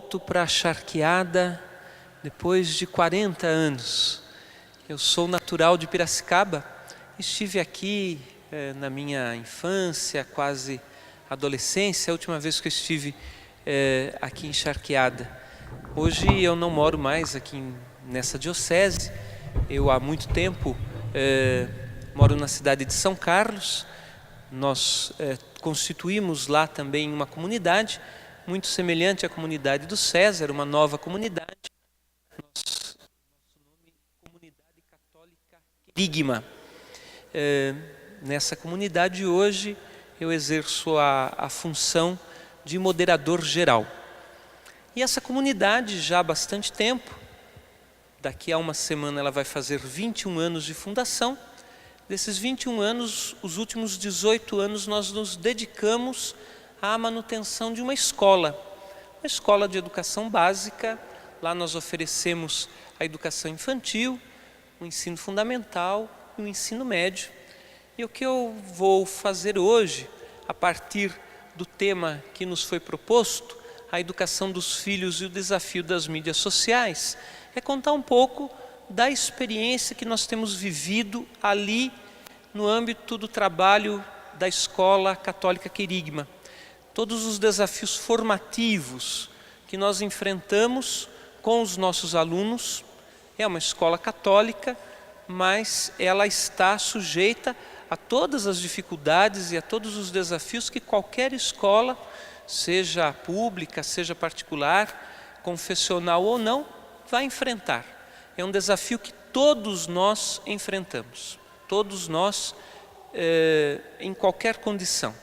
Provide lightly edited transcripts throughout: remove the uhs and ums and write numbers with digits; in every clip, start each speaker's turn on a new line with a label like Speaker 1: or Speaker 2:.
Speaker 1: volto para a Charqueada depois de 40 anos. Eu sou natural de Piracicaba, estive aqui na minha infância, quase adolescência, a última vez que eu estive aqui em Charqueada. Hoje eu não moro mais aqui nessa diocese, eu há muito tempo moro na cidade de São Carlos. Nós constituímos lá também uma comunidade, muito semelhante à comunidade do César, uma nova comunidade. Nosso nome é Comunidade Católica Querigma. Nessa comunidade hoje eu exerço a função de moderador geral. E essa comunidade já há bastante tempo, daqui a uma semana ela vai fazer 21 anos de fundação. Desses 21 anos, os últimos 18 anos nós nos dedicamos à manutenção de uma escola de educação básica. Lá nós oferecemos a educação infantil, o ensino fundamental e o ensino médio. E o que eu vou fazer hoje, a partir do tema que nos foi proposto, a educação dos filhos e o desafio das mídias sociais, é contar um pouco da experiência que nós temos vivido ali no âmbito do trabalho da Escola Católica Querigma. Todos os desafios formativos que nós enfrentamos com os nossos alunos. É uma escola católica, mas ela está sujeita a todas as dificuldades e a todos os desafios que qualquer escola, seja pública, seja particular, confessional ou não, vai enfrentar. É um desafio que todos nós enfrentamos, todos nós, em qualquer condição,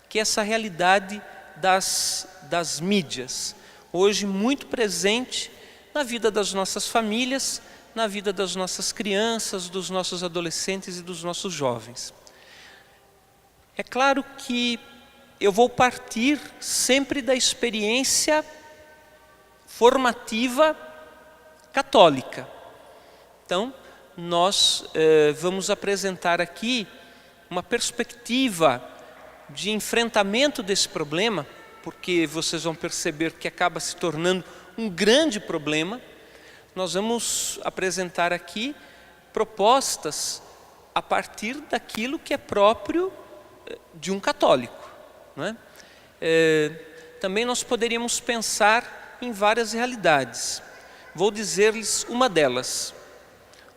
Speaker 1: que é essa realidade das mídias, hoje muito presente na vida das nossas famílias, na vida das nossas crianças, dos nossos adolescentes e dos nossos jovens. É claro que eu vou partir sempre da experiência formativa católica. Então, nós vamos apresentar aqui uma perspectiva de enfrentamento desse problema, porque vocês vão perceber que acaba se tornando um grande problema. Nós vamos apresentar aqui propostas a partir daquilo que é próprio de um católico, não é? Também nós poderíamos pensar em várias realidades. Vou dizer-lhes uma delas.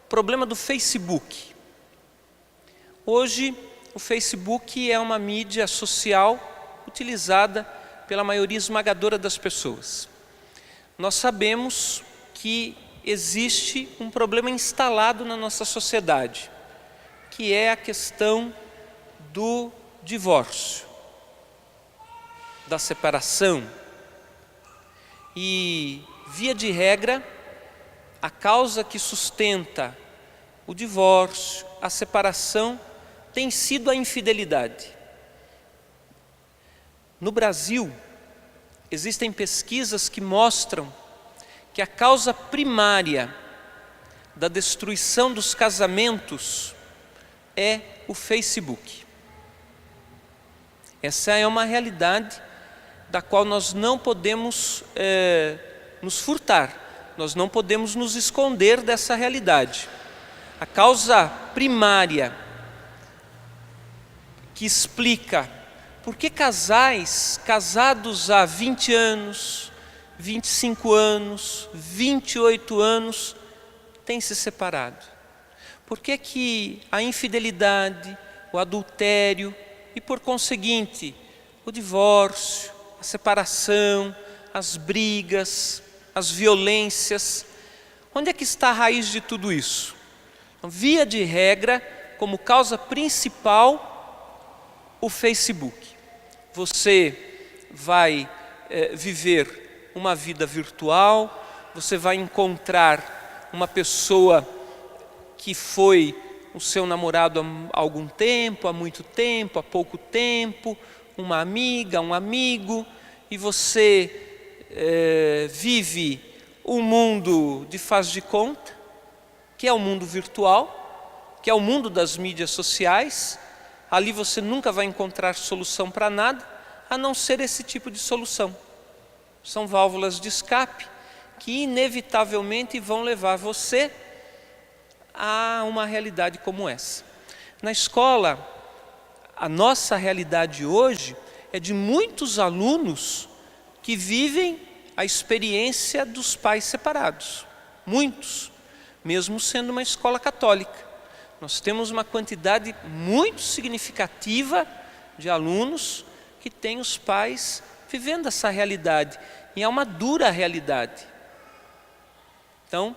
Speaker 1: O problema do Facebook. Hoje, o Facebook é uma mídia social utilizada pela maioria esmagadora das pessoas. Nós sabemos que existe um problema instalado na nossa sociedade, que é a questão do divórcio, da separação. E, via de regra, a causa que sustenta o divórcio, a separação, tem sido a infidelidade. No Brasil, existem pesquisas que mostram que a causa primária da destruição dos casamentos é o Facebook. Essa é uma realidade da qual nós não podemos nos furtar. Nós não podemos nos esconder dessa realidade. A causa primária que explica por que casais casados há 20 anos, 25 anos, 28 anos têm se separado. Por que que a infidelidade, o adultério e, por conseguinte, o divórcio, a separação, as brigas, as violências, onde é que está a raiz de tudo isso? Então, via de regra, como causa principal, o Facebook. Você vai viver uma vida virtual, você vai encontrar uma pessoa que foi o seu namorado há algum tempo, há muito tempo, há pouco tempo, uma amiga, um amigo, e você vive um mundo de faz de conta, que é o mundo virtual, que é o mundo das mídias sociais. Ali você nunca vai encontrar solução para nada, a não ser esse tipo de solução. São válvulas de escape que inevitavelmente vão levar você a uma realidade como essa. Na escola, a nossa realidade hoje é de muitos alunos que vivem a experiência dos pais separados. Muitos, mesmo sendo uma escola católica. Nós temos uma quantidade muito significativa de alunos que têm os pais vivendo essa realidade. E é uma dura realidade. Então,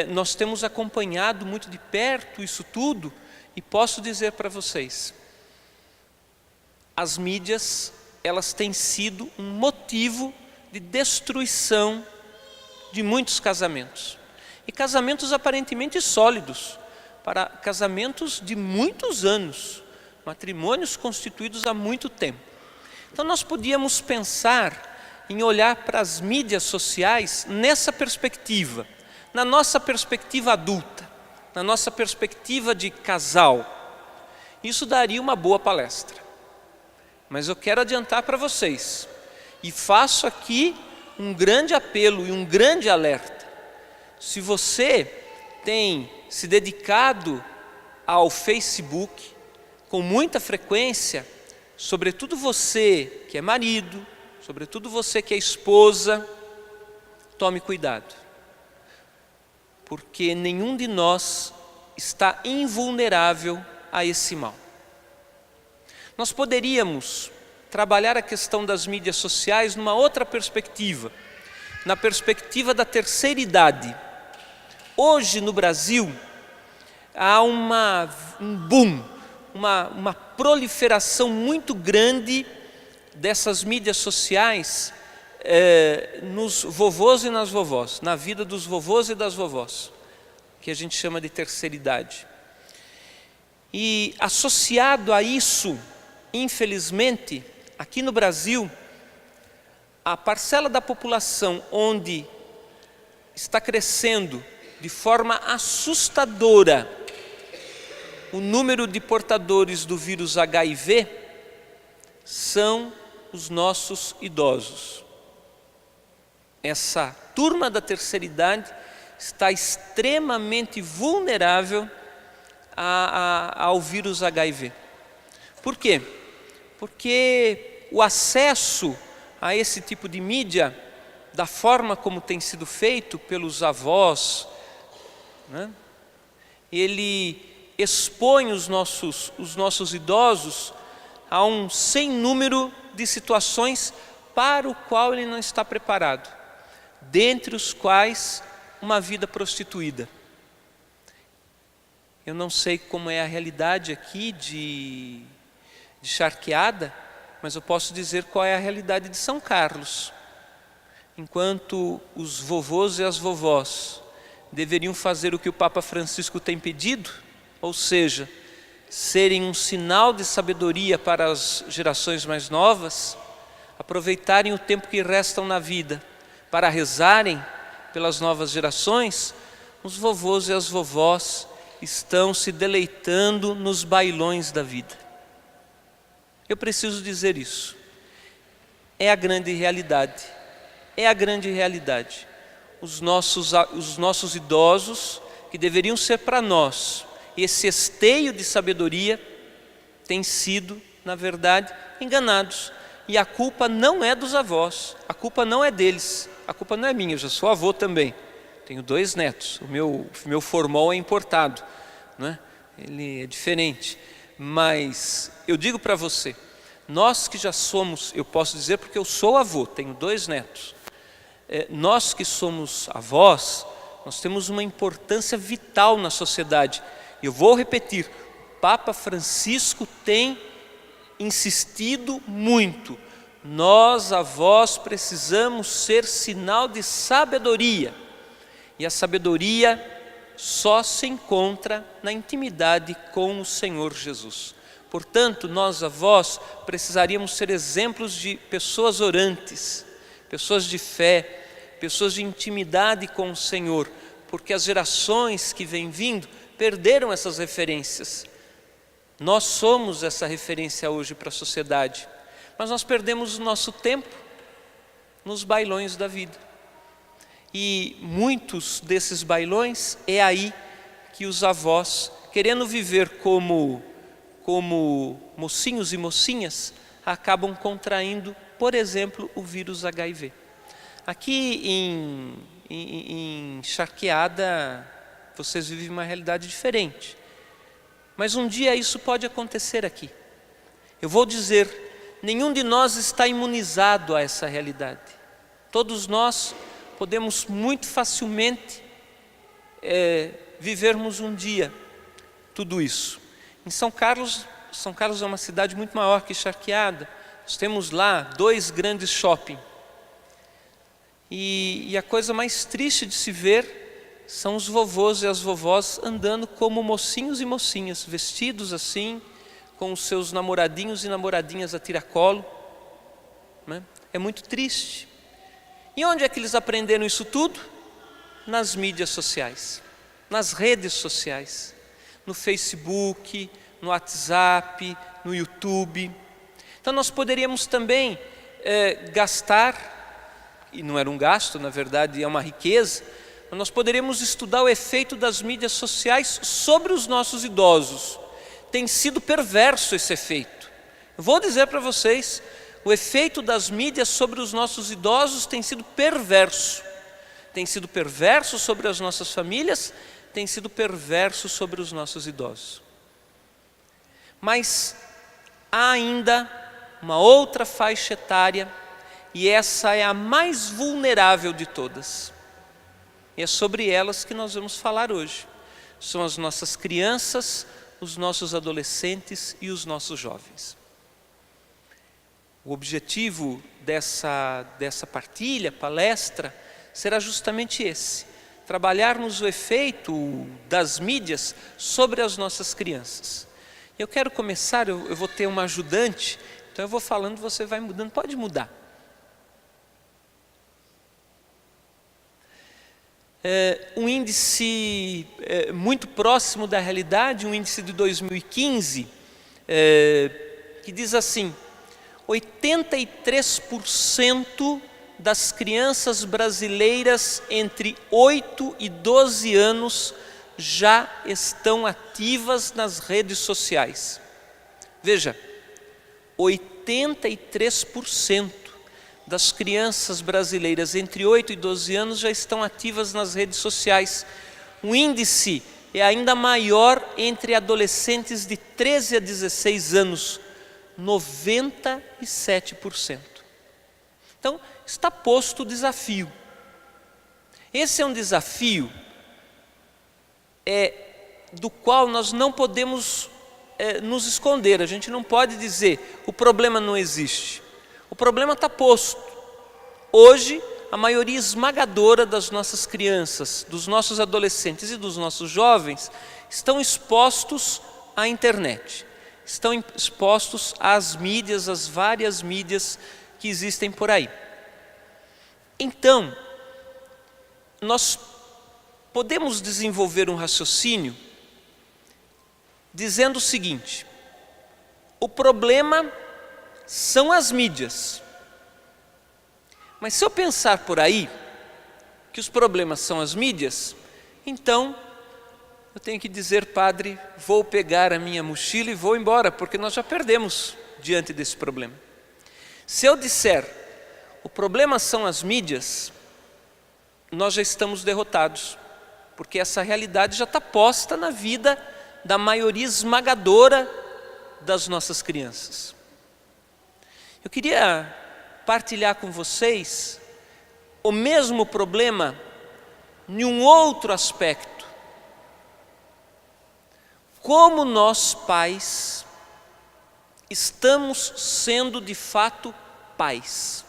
Speaker 1: nós temos acompanhado muito de perto isso tudo e posso dizer para vocês, as mídias, elas têm sido um motivo de destruição de muitos casamentos. E casamentos aparentemente sólidos, para casamentos de muitos anos, matrimônios constituídos há muito tempo. Então nós podíamos pensar em olhar para as mídias sociais nessa perspectiva, na nossa perspectiva adulta, na nossa perspectiva de casal. Isso daria uma boa palestra. Mas eu quero adiantar para vocês, e faço aqui um grande apelo e um grande alerta. Se você tem se dedicado ao Facebook com muita frequência, sobretudo você que é marido, sobretudo você que é esposa, tome cuidado. Porque nenhum de nós está invulnerável a esse mal. Nós poderíamos trabalhar a questão das mídias sociais numa outra perspectiva, na perspectiva da terceira idade. Hoje no Brasil há um boom, uma proliferação muito grande dessas mídias sociais nos vovôs e nas vovós, na vida dos vovôs e das vovós, que a gente chama de terceira idade. E associado a isso, infelizmente, aqui no Brasil, a parcela da população onde está crescendo de forma assustadora o número de portadores do vírus HIV são os nossos idosos. Essa turma da terceira idade está extremamente vulnerável ao vírus HIV. Por quê? Porque o acesso a esse tipo de mídia, da forma como tem sido feito pelos avós, né, ele expõe os nossos idosos a um sem número de situações para o qual ele não está preparado, dentre os quais uma vida prostituída. Eu não sei como é a realidade aqui de Charqueada, mas eu posso dizer qual é a realidade de São Carlos. Enquanto os vovôs e as vovós deveriam fazer o que o Papa Francisco tem pedido, ou seja, serem um sinal de sabedoria para as gerações mais novas, aproveitarem o tempo que restam na vida para rezarem pelas novas gerações, os vovôs e as vovós estão se deleitando nos bailões da vida. Eu preciso dizer isso. É a grande realidade. É a grande realidade. Os nossos idosos, que deveriam ser para nós esse esteio de sabedoria, têm sido, na verdade, enganados. E a culpa não é dos avós, a culpa não é deles, a culpa não é minha, eu já sou avô também. Tenho 2 netos, o meu formol é importado, né? Ele é diferente. Mas eu digo para você, nós que já somos, eu posso dizer porque eu sou avô, tenho 2 netos. Nós que somos avós, nós temos uma importância vital na sociedade. Eu vou repetir, o Papa Francisco tem insistido muito. Nós, avós, precisamos ser sinal de sabedoria. E a sabedoria só se encontra na intimidade com o Senhor Jesus. Portanto, nós, avós, precisaríamos ser exemplos de pessoas orantes, pessoas de fé, pessoas de intimidade com o Senhor, porque as gerações que vêm vindo perderam essas referências. Nós somos essa referência hoje para a sociedade, mas nós perdemos o nosso tempo. nos bailões da vida. E muitos desses bailões é aí que os avós, querendo viver como mocinhos e mocinhas, acabam contraindo, por exemplo, o vírus HIV. Aqui em Charqueada, vocês vivem uma realidade diferente. Mas um dia isso pode acontecer aqui. Eu vou dizer, nenhum de nós está imunizado a essa realidade. Todos nós podemos muito facilmente vivermos um dia tudo isso. Em São Carlos é uma cidade muito maior que Charqueada. Nós temos lá 2 grandes shoppings. E a coisa mais triste de se ver são os vovôs e as vovós andando como mocinhos e mocinhas, vestidos assim, com os seus namoradinhos e namoradinhas a tiracolo, né? É muito triste. E onde é que eles aprenderam isso tudo? Nas mídias sociais, nas redes sociais, no Facebook, no WhatsApp, no YouTube. Então nós poderíamos também gastar, e não era um gasto, na verdade é uma riqueza, mas nós poderíamos estudar o efeito das mídias sociais sobre os nossos idosos. Tem sido perverso esse efeito. Eu vou dizer para vocês, o efeito das mídias sobre os nossos idosos tem sido perverso. Tem sido perverso sobre as nossas famílias, tem sido perverso sobre os nossos idosos. Mas há ainda uma outra faixa etária, e essa é a mais vulnerável de todas. E é sobre elas que nós vamos falar hoje. São as nossas crianças, os nossos adolescentes e os nossos jovens. O objetivo dessa palestra, será justamente esse: trabalharmos o efeito das mídias sobre as nossas crianças. Eu quero começar, eu vou ter uma ajudante, então eu vou falando, você vai mudando, pode mudar. Um índice muito próximo da realidade, um índice de 2015, que diz assim: 83% das crianças brasileiras entre 8 e 12 anos já estão ativas nas redes sociais. Veja, 83% das crianças brasileiras entre 8 e 12 anos já estão ativas nas redes sociais. O índice é ainda maior entre adolescentes de 13 a 16 anos, 97%. Então, está posto o desafio. Esse é um desafio do qual nós não podemos nos esconder. A gente não pode dizer, o problema não existe. O problema está posto. Hoje, a maioria esmagadora das nossas crianças, dos nossos adolescentes e dos nossos jovens estão expostos à internet, estão expostos às mídias, às várias mídias que existem por aí. Então, nós podemos desenvolver um raciocínio dizendo o seguinte: o problema são as mídias. Mas se eu pensar por aí que os problemas são as mídias, então eu tenho que dizer, padre, vou pegar a minha mochila e vou embora, porque nós já perdemos diante desse problema. Se eu disser, o problema são as mídias, nós já estamos derrotados, porque essa realidade já está posta na vida da maioria esmagadora das nossas crianças. Eu queria partilhar com vocês o mesmo problema em um outro aspecto. Como nós pais estamos sendo de fato pais?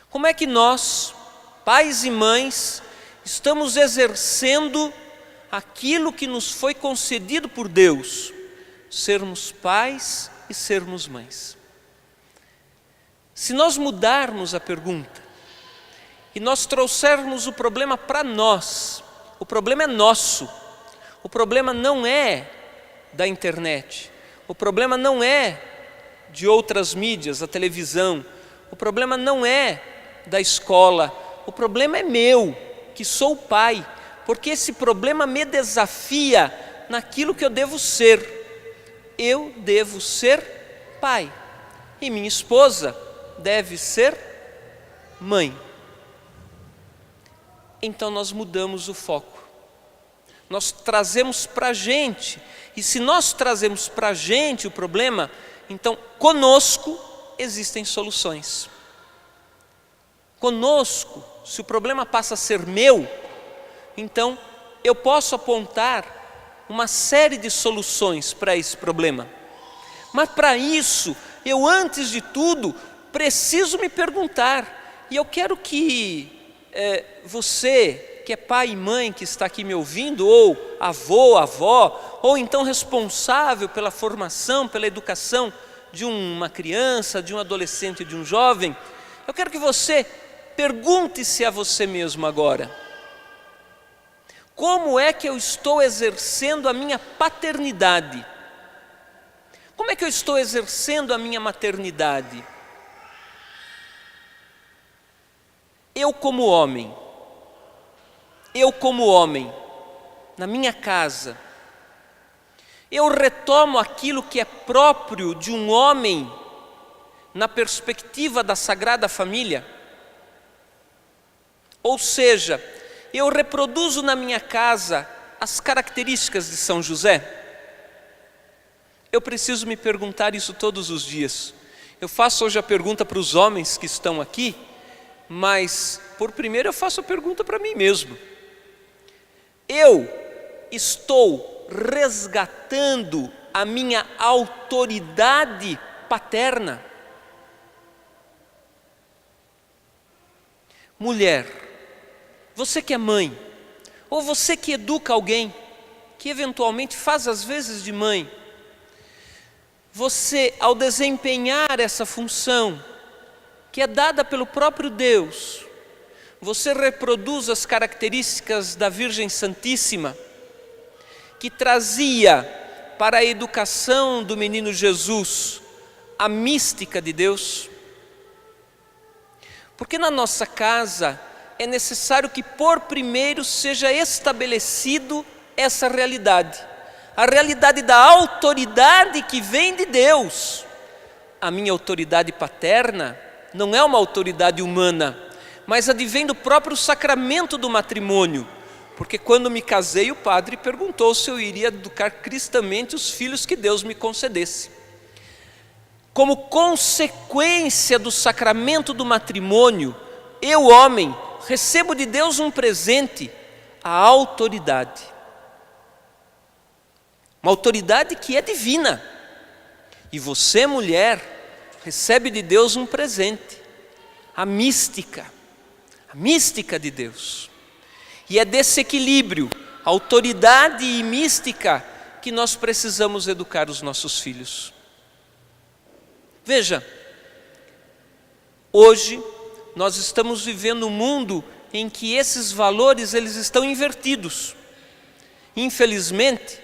Speaker 1: Como é que nós, pais e mães, estamos exercendo aquilo que nos foi concedido por Deus, sermos pais e sermos mães? Se nós mudarmos a pergunta e nós trouxermos o problema para nós, o problema é nosso, o problema não é da internet, o problema não é de outras mídias, a televisão, o problema não é da escola, o problema é meu, que sou o pai, porque esse problema me desafia naquilo que eu devo ser. Eu devo ser pai e minha esposa deve ser mãe. Então nós mudamos o foco, nós trazemos para a gente, e se nós trazemos para a gente o problema, então conosco existem soluções. Conosco, se o problema passa a ser meu, então eu posso apontar uma série de soluções para esse problema. Mas para isso, eu antes de tudo, preciso me perguntar, e eu quero que você, que é pai e mãe que está aqui me ouvindo, ou avô, avó, ou então responsável pela formação, pela educação de uma criança, de um adolescente, de um jovem, eu quero que você pergunte-se a você mesmo agora: como é que eu estou exercendo a minha paternidade? Como é que eu estou exercendo a minha maternidade? Eu como homem, na minha casa, eu retomo aquilo que é próprio de um homem na perspectiva da Sagrada Família? Ou seja, eu reproduzo na minha casa as características de São José? Eu preciso me perguntar isso todos os dias. Eu faço hoje a pergunta para os homens que estão aqui, mas por primeiro eu faço a pergunta para mim mesmo. Eu estou resgatando a minha autoridade paterna? Mulher, você que é mãe, ou você que educa alguém, que eventualmente faz às vezes de mãe, você, ao desempenhar essa função, que é dada pelo próprio Deus, você reproduz as características da Virgem Santíssima, que trazia para a educação do menino Jesus a mística de Deus? Porque na nossa casa é necessário que por primeiro seja estabelecido essa realidade, a realidade da autoridade que vem de Deus. A minha autoridade paterna não é uma autoridade humana, mas advém do próprio sacramento do matrimônio, porque quando me casei o padre perguntou se eu iria educar cristamente os filhos que Deus me concedesse. Como consequência do sacramento do matrimônio, eu, homem, recebo de Deus um presente, a autoridade. Uma autoridade que é divina. E você, mulher, recebe de Deus um presente, a mística de Deus. E é desse equilíbrio, autoridade e mística, que nós precisamos educar os nossos filhos. Veja, hoje nós estamos vivendo um mundo em que esses valores eles estão invertidos. Infelizmente,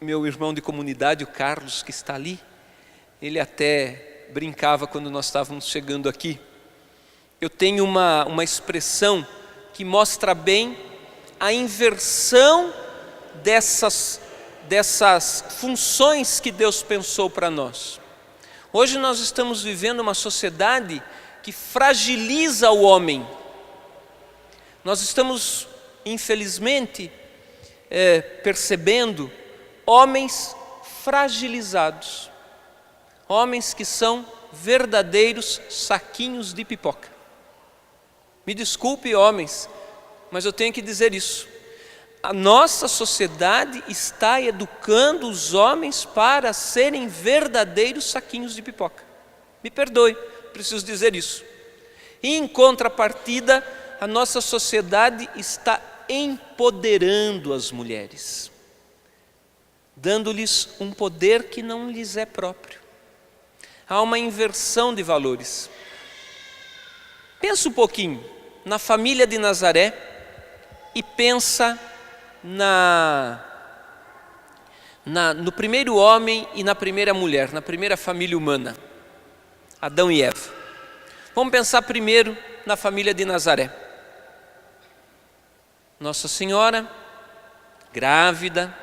Speaker 1: meu irmão de comunidade, o Carlos, que está ali, ele até brincava quando nós estávamos chegando aqui. Eu tenho uma expressão que mostra bem a inversão dessas funções que Deus pensou para nós. Hoje nós estamos vivendo uma sociedade que fragiliza o homem. Nós estamos, infelizmente, percebendo homens fragilizados, homens que são verdadeiros saquinhos de pipoca. Me desculpe, homens, mas eu tenho que dizer isso. A nossa sociedade está educando os homens para serem verdadeiros saquinhos de pipoca. Me perdoe, preciso dizer isso. E em contrapartida, a nossa sociedade está empoderando as mulheres, dando-lhes um poder que não lhes é próprio. Há uma inversão de valores. Pensa um pouquinho na família de Nazaré e pensa no primeiro homem e na primeira mulher, na primeira família humana, Adão e Eva. Vamos pensar primeiro na família de Nazaré. Nossa Senhora, grávida,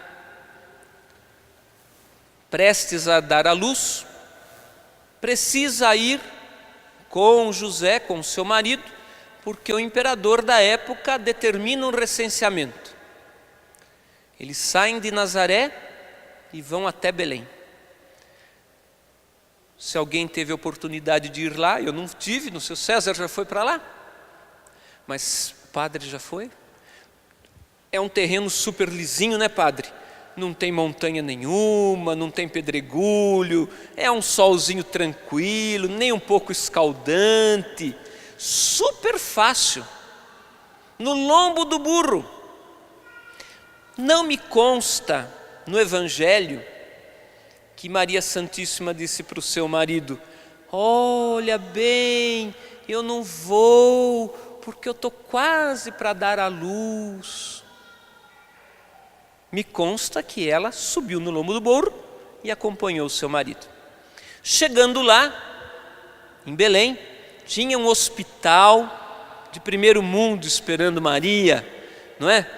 Speaker 1: prestes a dar à luz, precisa ir com José, com seu marido, porque o imperador da época determina um recenseamento. Eles saem de Nazaré e vão até Belém. Se alguém teve a oportunidade de ir lá, eu não tive, no seu César já foi para lá, mas o padre já foi. É um terreno super lisinho, né, padre? Não tem montanha nenhuma, não tem pedregulho, é um solzinho tranquilo, nem um pouco escaldante, super fácil, no lombo do burro. Não me consta no Evangelho que Maria Santíssima disse para o seu marido: olha bem, eu não vou, porque eu estou quase para dar à luz. Me consta que ela subiu no lombo do burro e acompanhou o seu marido. Chegando lá, em Belém, tinha um hospital de primeiro mundo esperando Maria, não é?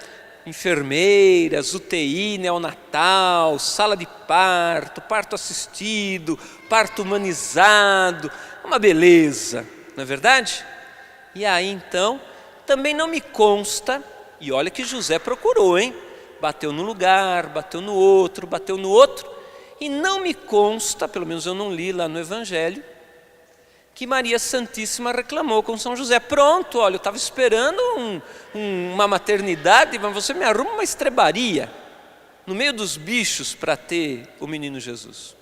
Speaker 1: Enfermeiras, UTI, neonatal, sala de parto, parto assistido, parto humanizado, uma beleza, não é verdade? E aí então, também não me consta, e olha que José procurou, hein? Bateu num lugar, bateu no outro, e não me consta, pelo menos eu não li lá no Evangelho, que Maria Santíssima reclamou com São José: pronto, olha, eu estava esperando uma maternidade, mas você me arruma uma estrebaria no meio dos bichos para ter o menino Jesus.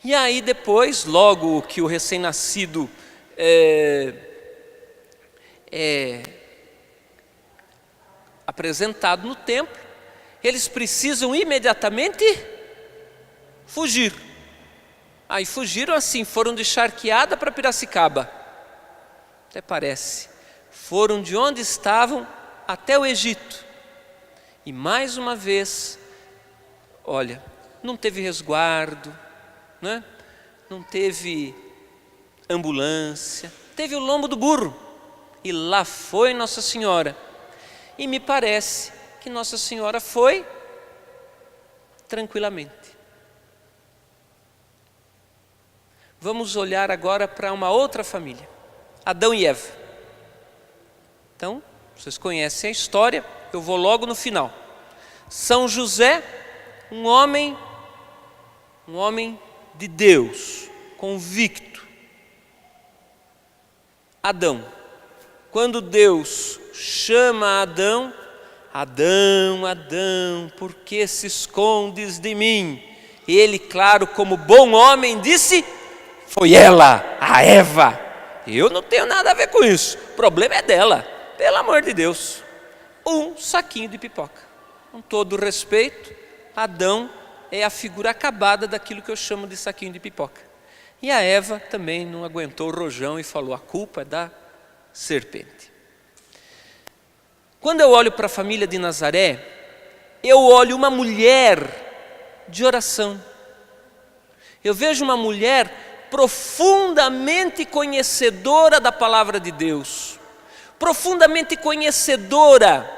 Speaker 1: E aí depois, logo que o recém-nascido apresentado no templo, eles precisam imediatamente fugir. Aí fugiram assim, foram de Charqueada para Piracicaba. Até parece. Foram de onde estavam até o Egito. E mais uma vez, olha, não teve resguardo, né? Não teve ambulância, teve o lombo do burro. E lá foi Nossa Senhora. E me parece que Nossa Senhora foi tranquilamente. Vamos olhar agora para uma outra família, Adão e Eva. Então, vocês conhecem a história, eu vou logo no final. São José, um homem de Deus, convicto. Adão, quando Deus chama Adão: Adão, Adão, por que se escondes de mim? Ele, claro, como bom homem, disse: foi ela, a Eva. Eu não tenho nada a ver com isso. O problema é dela, pelo amor de Deus. Um saquinho de pipoca. Com todo respeito, Adão é a figura acabada daquilo que eu chamo de saquinho de pipoca. E a Eva também não aguentou o rojão e falou: a culpa é da serpente. Quando eu olho para a família de Nazaré, eu olho uma mulher de oração. Eu vejo uma mulher profundamente conhecedora da palavra de Deus, profundamente conhecedora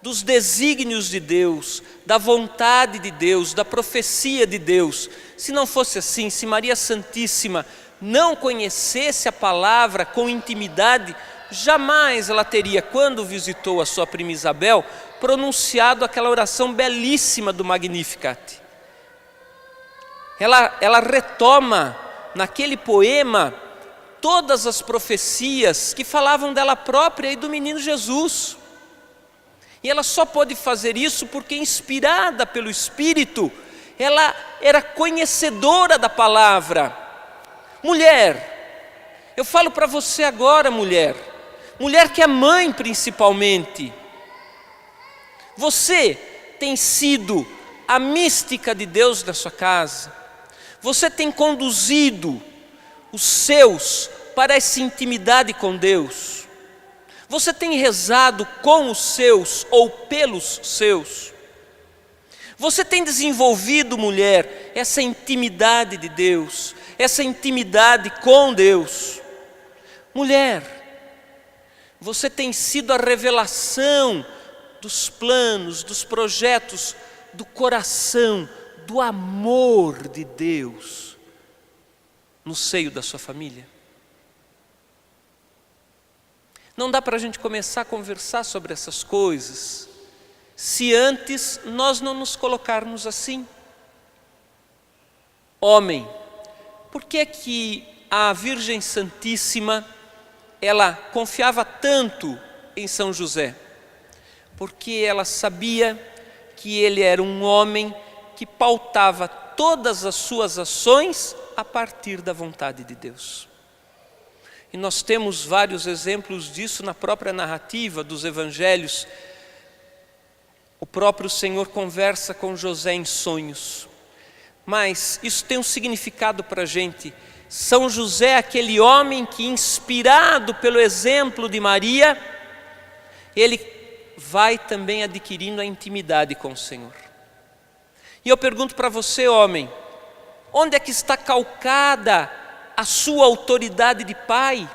Speaker 1: dos desígnios de Deus, da vontade de Deus, da profecia de Deus. Se não fosse assim, se Maria Santíssima não conhecesse a palavra com intimidade, jamais ela teria, quando visitou a sua prima Isabel, pronunciado aquela oração belíssima do Magnificat. Ela retoma naquele poema todas as profecias que falavam dela própria e do menino Jesus. E ela só pôde fazer isso porque, inspirada pelo Espírito, ela era conhecedora da palavra. Mulher, eu falo para você agora, mulher que é mãe principalmente, você tem sido a mística de Deus da sua casa. Você tem conduzido os seus para essa intimidade com Deus. Você tem rezado com os seus ou pelos seus. Você tem desenvolvido, mulher, essa intimidade de Deus, essa intimidade com Deus. Mulher, você tem sido a revelação dos planos, dos projetos, do coração, do amor de Deus no seio da sua família. Não dá para a gente começar a conversar sobre essas coisas se antes nós não nos colocarmos assim. Homem, por que é que a Virgem Santíssima, ela confiava tanto em São José? Porque ela sabia que ele era um homem que pautava todas as suas ações a partir da vontade de Deus. E nós temos vários exemplos disso na própria narrativa dos evangelhos. O próprio Senhor conversa com José em sonhos. Mas isso tem um significado para a gente. São José é aquele homem que, inspirado pelo exemplo de Maria, ele vai também adquirindo a intimidade com o Senhor. E eu pergunto para você, homem, onde é que está calcada a sua autoridade de pai?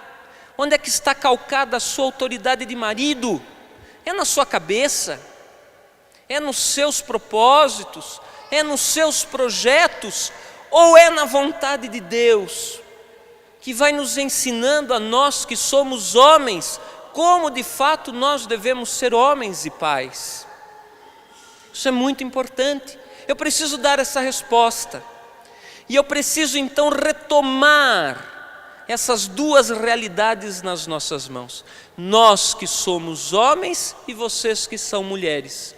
Speaker 1: Onde é que está calcada a sua autoridade de marido? É na sua cabeça? É nos seus propósitos? É nos seus projetos? Ou é na vontade de Deus, que vai nos ensinando a nós que somos homens, como de fato nós devemos ser homens e pais? Isso é muito importante. Eu preciso dar essa resposta. E eu preciso então retomar essas duas realidades nas nossas mãos. Nós que somos homens e vocês que são mulheres.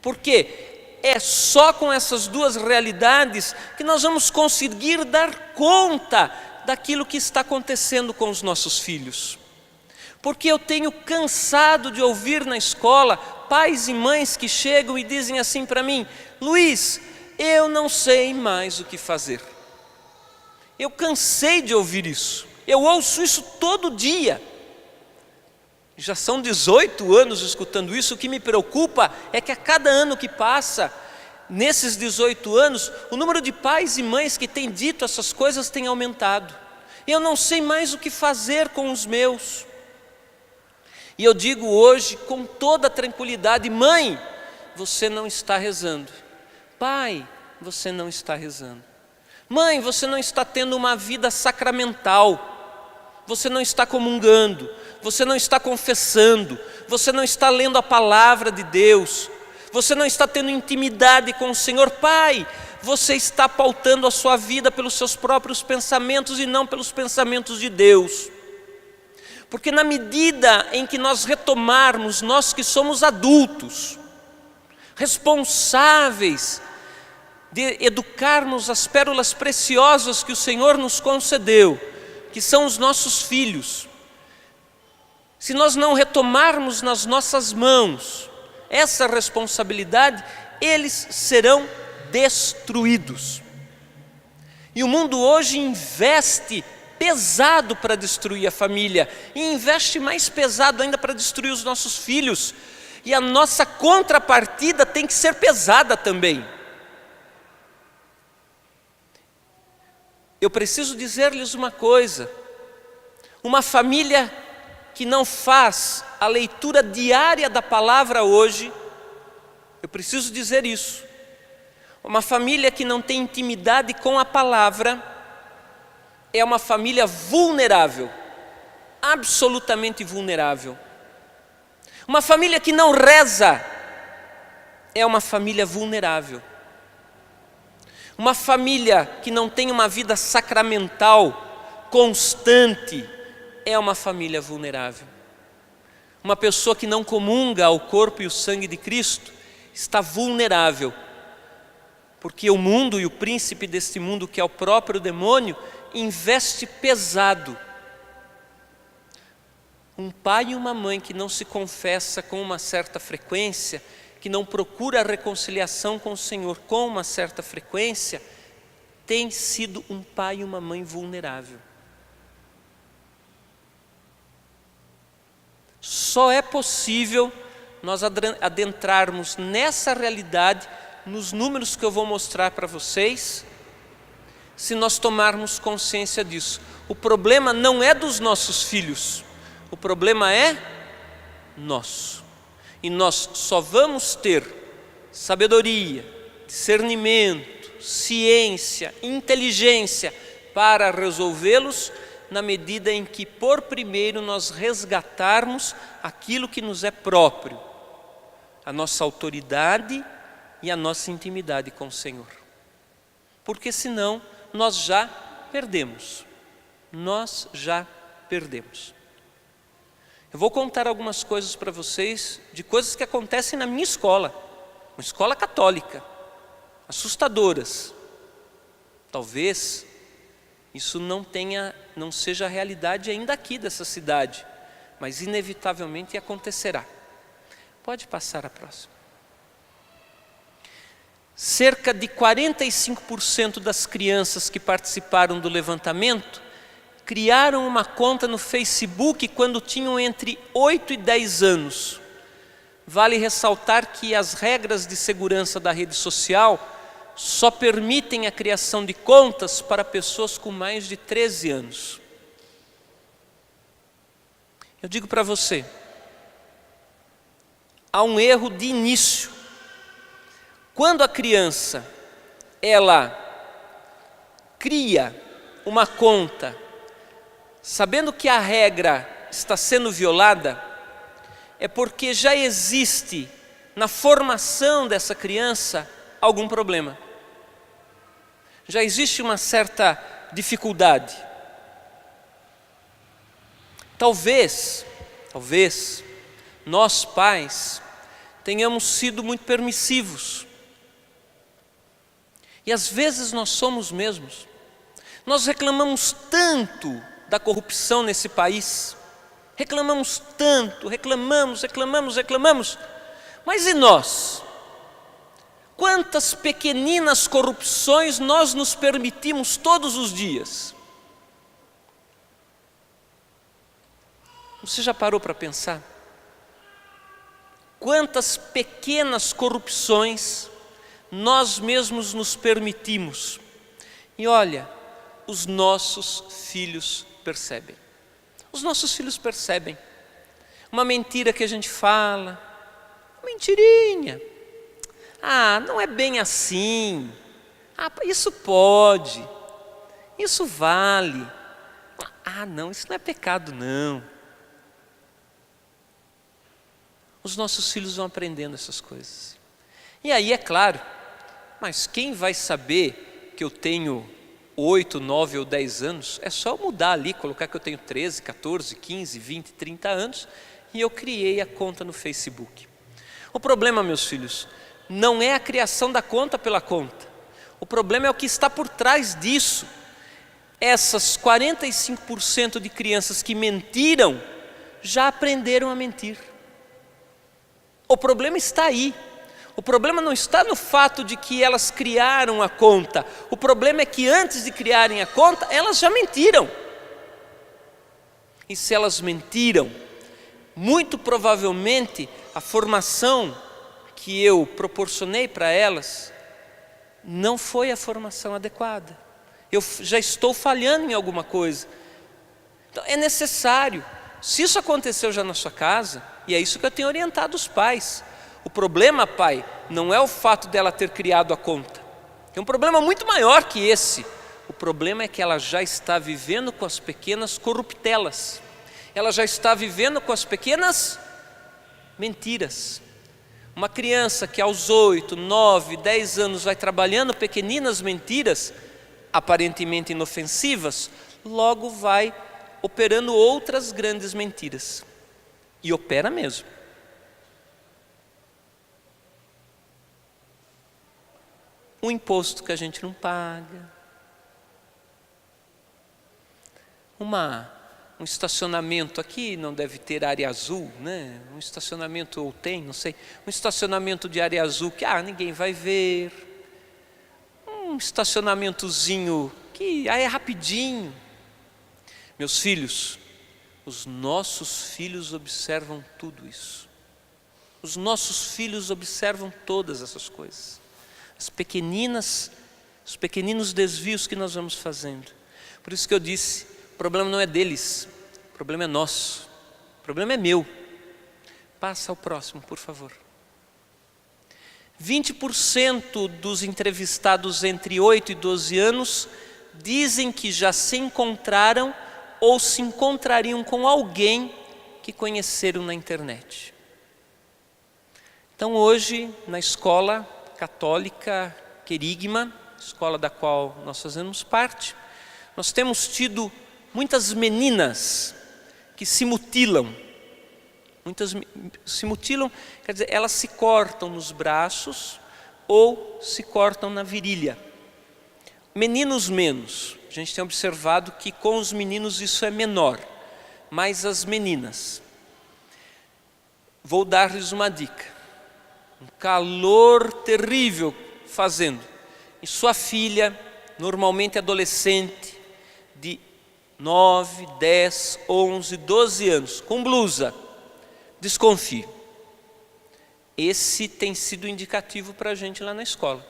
Speaker 1: Porque é só com essas duas realidades que nós vamos conseguir dar conta daquilo que está acontecendo com os nossos filhos. Porque eu tenho cansado de ouvir na escola pais e mães que chegam e dizem assim para mim: Luiz, eu não sei mais o que fazer. Eu cansei de ouvir isso. Eu ouço isso todo dia. Já são 18 anos escutando isso. O que me preocupa é que a cada ano que passa, nesses 18 anos, o número de pais e mães que têm dito essas coisas tem aumentado. Eu não sei mais o que fazer com os meus. E eu digo hoje com toda tranquilidade: mãe, você não está rezando. Pai, você não está rezando. Mãe, você não está tendo uma vida sacramental. Você não está comungando. Você não está confessando. Você não está lendo a palavra de Deus. Você não está tendo intimidade com o Senhor. Pai, você está pautando a sua vida pelos seus próprios pensamentos e não pelos pensamentos de Deus. Porque na medida em que nós retomarmos, nós que somos adultos, responsáveis de educarmos as pérolas preciosas que o Senhor nos concedeu, que são os nossos filhos, se nós não retomarmos nas nossas mãos essa responsabilidade, eles serão destruídos. E o mundo hoje investe pesado para destruir a família, e investe mais pesado ainda para destruir os nossos filhos. E a nossa contrapartida tem que ser pesada também. Eu preciso dizer-lhes uma coisa: uma família que não faz a leitura diária da palavra hoje, eu preciso dizer isso, uma família que não tem intimidade com a palavra, é uma família vulnerável, absolutamente vulnerável. Uma família que não reza é uma família vulnerável. Uma família que não tem uma vida sacramental constante é uma família vulnerável. Uma pessoa que não comunga ao corpo e o sangue de Cristo está vulnerável, porque o mundo e o príncipe deste mundo, que é o próprio demônio, investe pesado. Um pai e uma mãe que não se confessa com uma certa frequência, que não procura a reconciliação com o Senhor com uma certa frequência, tem sido um pai e uma mãe vulnerável. Só é possível nós adentrarmos nessa realidade, nos números que eu vou mostrar para vocês, se nós tomarmos consciência disso. O problema não é dos nossos filhos, o problema é nosso. E nós só vamos ter sabedoria, discernimento, ciência, inteligência para resolvê-los na medida em que, por primeiro, nós resgatarmos aquilo que nos é próprio, a nossa autoridade e a nossa intimidade com o Senhor. Porque senão nós já perdemos. Nós já perdemos. Eu vou contar algumas coisas para vocês de coisas que acontecem na minha escola, uma escola católica, assustadoras. Talvez isso não seja a realidade ainda aqui dessa cidade, mas inevitavelmente acontecerá. Pode passar a próxima. Cerca de 45% das crianças que participaram do levantamento criaram uma conta no Facebook quando tinham entre 8 e 10 anos. Vale ressaltar que as regras de segurança da rede social só permitem a criação de contas para pessoas com mais de 13 anos. Eu digo para você, há um erro de início. Quando a criança, ela cria uma conta, sabendo que a regra está sendo violada, é porque já existe na formação dessa criança algum problema. Já existe uma certa dificuldade. Talvez, nós pais tenhamos sido muito permissivos. E às vezes nós somos mesmos. Nós reclamamos tanto da corrupção nesse país. Reclamamos tanto, reclamamos. Mas e nós? Quantas pequeninas corrupções nós nos permitimos todos os dias? Você já parou para pensar? Quantas pequenas corrupções nós mesmos nos permitimos? E olha, os nossos filhos percebem. Os nossos filhos percebem. Uma mentira que a gente fala, mentirinha. Ah, não é bem assim. Ah, isso pode. Isso vale. Ah, não, isso não é pecado, não. Os nossos filhos vão aprendendo essas coisas. E aí, é claro, mas quem vai saber que eu tenho 8, 9 ou 10 anos? É só mudar ali, colocar que eu tenho 13, 14, 15, 20, 30 anos e eu criei a conta no Facebook. O problema, meus filhos, não é a criação da conta pela conta. O problema é o que está por trás disso. Essas 45% de crianças que mentiram já aprenderam a mentir. O problema está aí. O problema não está no fato de que elas criaram a conta. O problema é que antes de criarem a conta, elas já mentiram. E se elas mentiram, muito provavelmente a formação que eu proporcionei para elas não foi a formação adequada. Eu já estou falhando em alguma coisa. Então é necessário. Se isso aconteceu já na sua casa, e é isso que eu tenho orientado os pais. O problema, pai, não é o fato dela ter criado a conta. Tem um problema muito maior que esse. O problema é que ela já está vivendo com as pequenas corruptelas. Ela já está vivendo com as pequenas mentiras. Uma criança que aos 8, 9, 10 anos vai trabalhando pequeninas mentiras, aparentemente inofensivas, logo vai operando outras grandes mentiras. E opera mesmo. Um imposto que a gente não paga. Um estacionamento aqui não deve ter área azul, né? Um estacionamento, ou tem, não sei. Um estacionamento de área azul que ninguém vai ver. Um estacionamentozinho que é rapidinho. Meus filhos, os nossos filhos observam tudo isso. Os nossos filhos observam todas essas coisas. As pequeninas os pequeninos desvios que nós vamos fazendo. Por isso que eu disse, o problema não é deles, o problema é nosso, o problema é meu. Passa ao próximo, por favor. 20% dos entrevistados entre 8 e 12 anos dizem que já se encontraram ou se encontrariam com alguém que conheceram na internet. Então hoje, na escola católica Querigma, escola da qual nós fazemos parte, nós temos tido muitas meninas que se mutilam. Muitas se mutilam, quer dizer, elas se cortam nos braços ou se cortam na virilha. Meninos menos. A gente tem observado que com os meninos isso é menor, mas as meninas. Vou dar-lhes uma dica. Um calor terrível fazendo. E sua filha, normalmente adolescente, de 9, 10, 11, 12 anos, com blusa, desconfie. Esse tem sido indicativo para a gente lá na escola.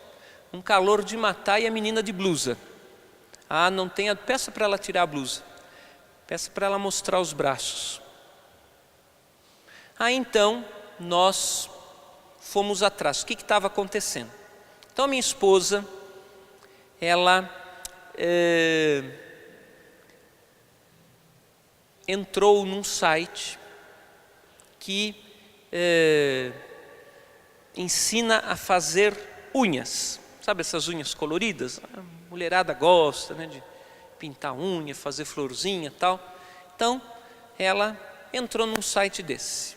Speaker 1: Um calor de matar e a menina de blusa. Não tem, peça para ela tirar a blusa. Peça para ela mostrar os braços. Então, nós fomos atrás. O que estava acontecendo? Então, a minha esposa, ela entrou num site que ensina a fazer unhas. Sabe essas unhas coloridas? A mulherada gosta, né, de pintar unha, fazer florzinha e tal. Então, ela entrou num site desse,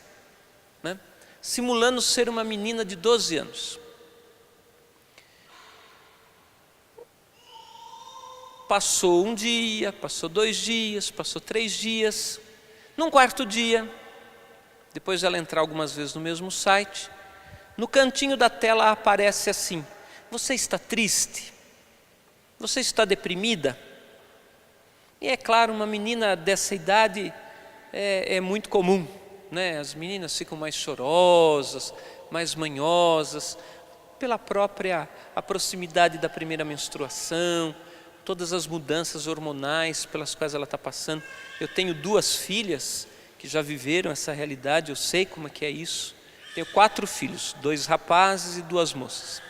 Speaker 1: né, simulando ser uma menina de 12 anos. Passou um dia, passou 2 dias, passou 3 dias. Num quarto dia, depois de ela entrar algumas vezes no mesmo site, no cantinho da tela aparece assim: você está triste? Você está deprimida? E é claro, uma menina dessa idade é muito comum, né? As meninas ficam mais chorosas, mais manhosas, pela própria a proximidade da primeira menstruação, todas as mudanças hormonais pelas quais ela está passando. Eu tenho 2 filhas que já viveram essa realidade, eu sei como é que é isso. Tenho 4 filhos, 2 rapazes e 2 moças.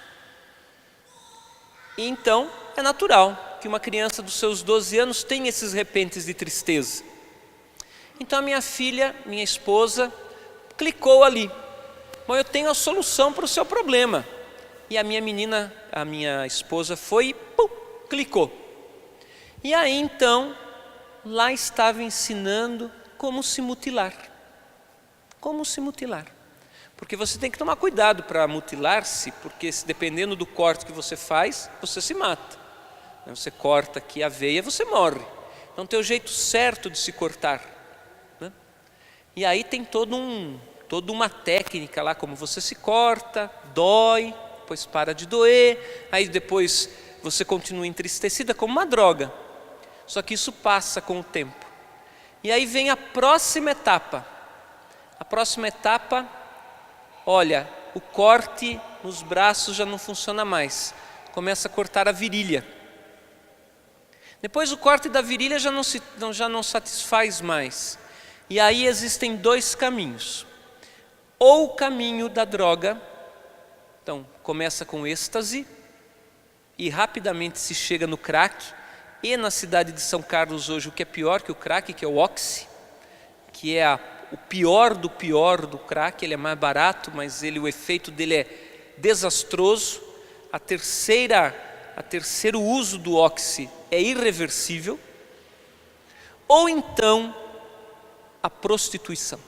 Speaker 1: E então, é natural que uma criança dos seus 12 anos tenha esses repentes de tristeza. Então a minha filha, minha esposa, clicou ali. Bom, eu tenho a solução para o seu problema. E a minha menina, a minha esposa foi e clicou. E aí então, lá estava ensinando como se mutilar. Como se mutilar. Porque você tem que tomar cuidado para mutilar-se, porque dependendo do corte que você faz, você se mata. Você corta aqui a veia, você morre. Então tem o jeito certo de se cortar, né? E aí tem toda uma técnica lá, como você se corta, dói, depois para de doer, aí depois você continua entristecida como uma droga. Só que isso passa com o tempo. E aí vem a próxima etapa. A próxima etapa, olha, o corte nos braços já não funciona mais. Começa a cortar a virilha. Depois o corte da virilha já não satisfaz mais. E aí existem 2 caminhos. Ou o caminho da droga, então começa com êxtase e rapidamente se chega no crack. E na cidade de São Carlos hoje o que é pior que o crack, que é o oxi, que é o pior do crack. Ele é mais barato, mas o efeito dele é desastroso. O terceiro uso do oxi é irreversível. Ou então a prostituição.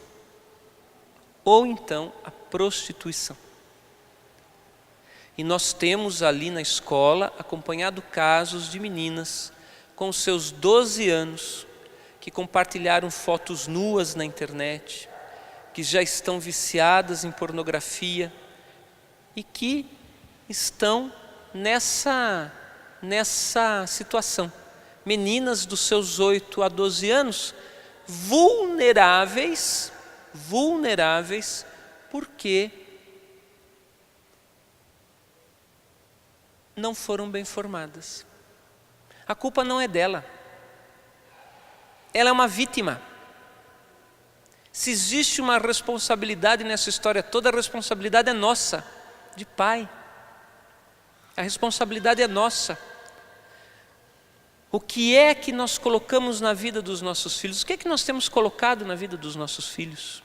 Speaker 1: E nós temos ali na escola acompanhado casos de meninas com seus 12 anos que compartilharam fotos nuas na internet, que já estão viciadas em pornografia e que estão nessa situação. Meninas dos seus 8 a 12 anos, vulneráveis, porque não foram bem formadas. A culpa não é dela. Ela é uma vítima. Se existe uma responsabilidade nessa história toda, a responsabilidade é nossa, de pai. A responsabilidade é nossa. O que é que nós colocamos na vida dos nossos filhos? O que é que nós temos colocado na vida dos nossos filhos?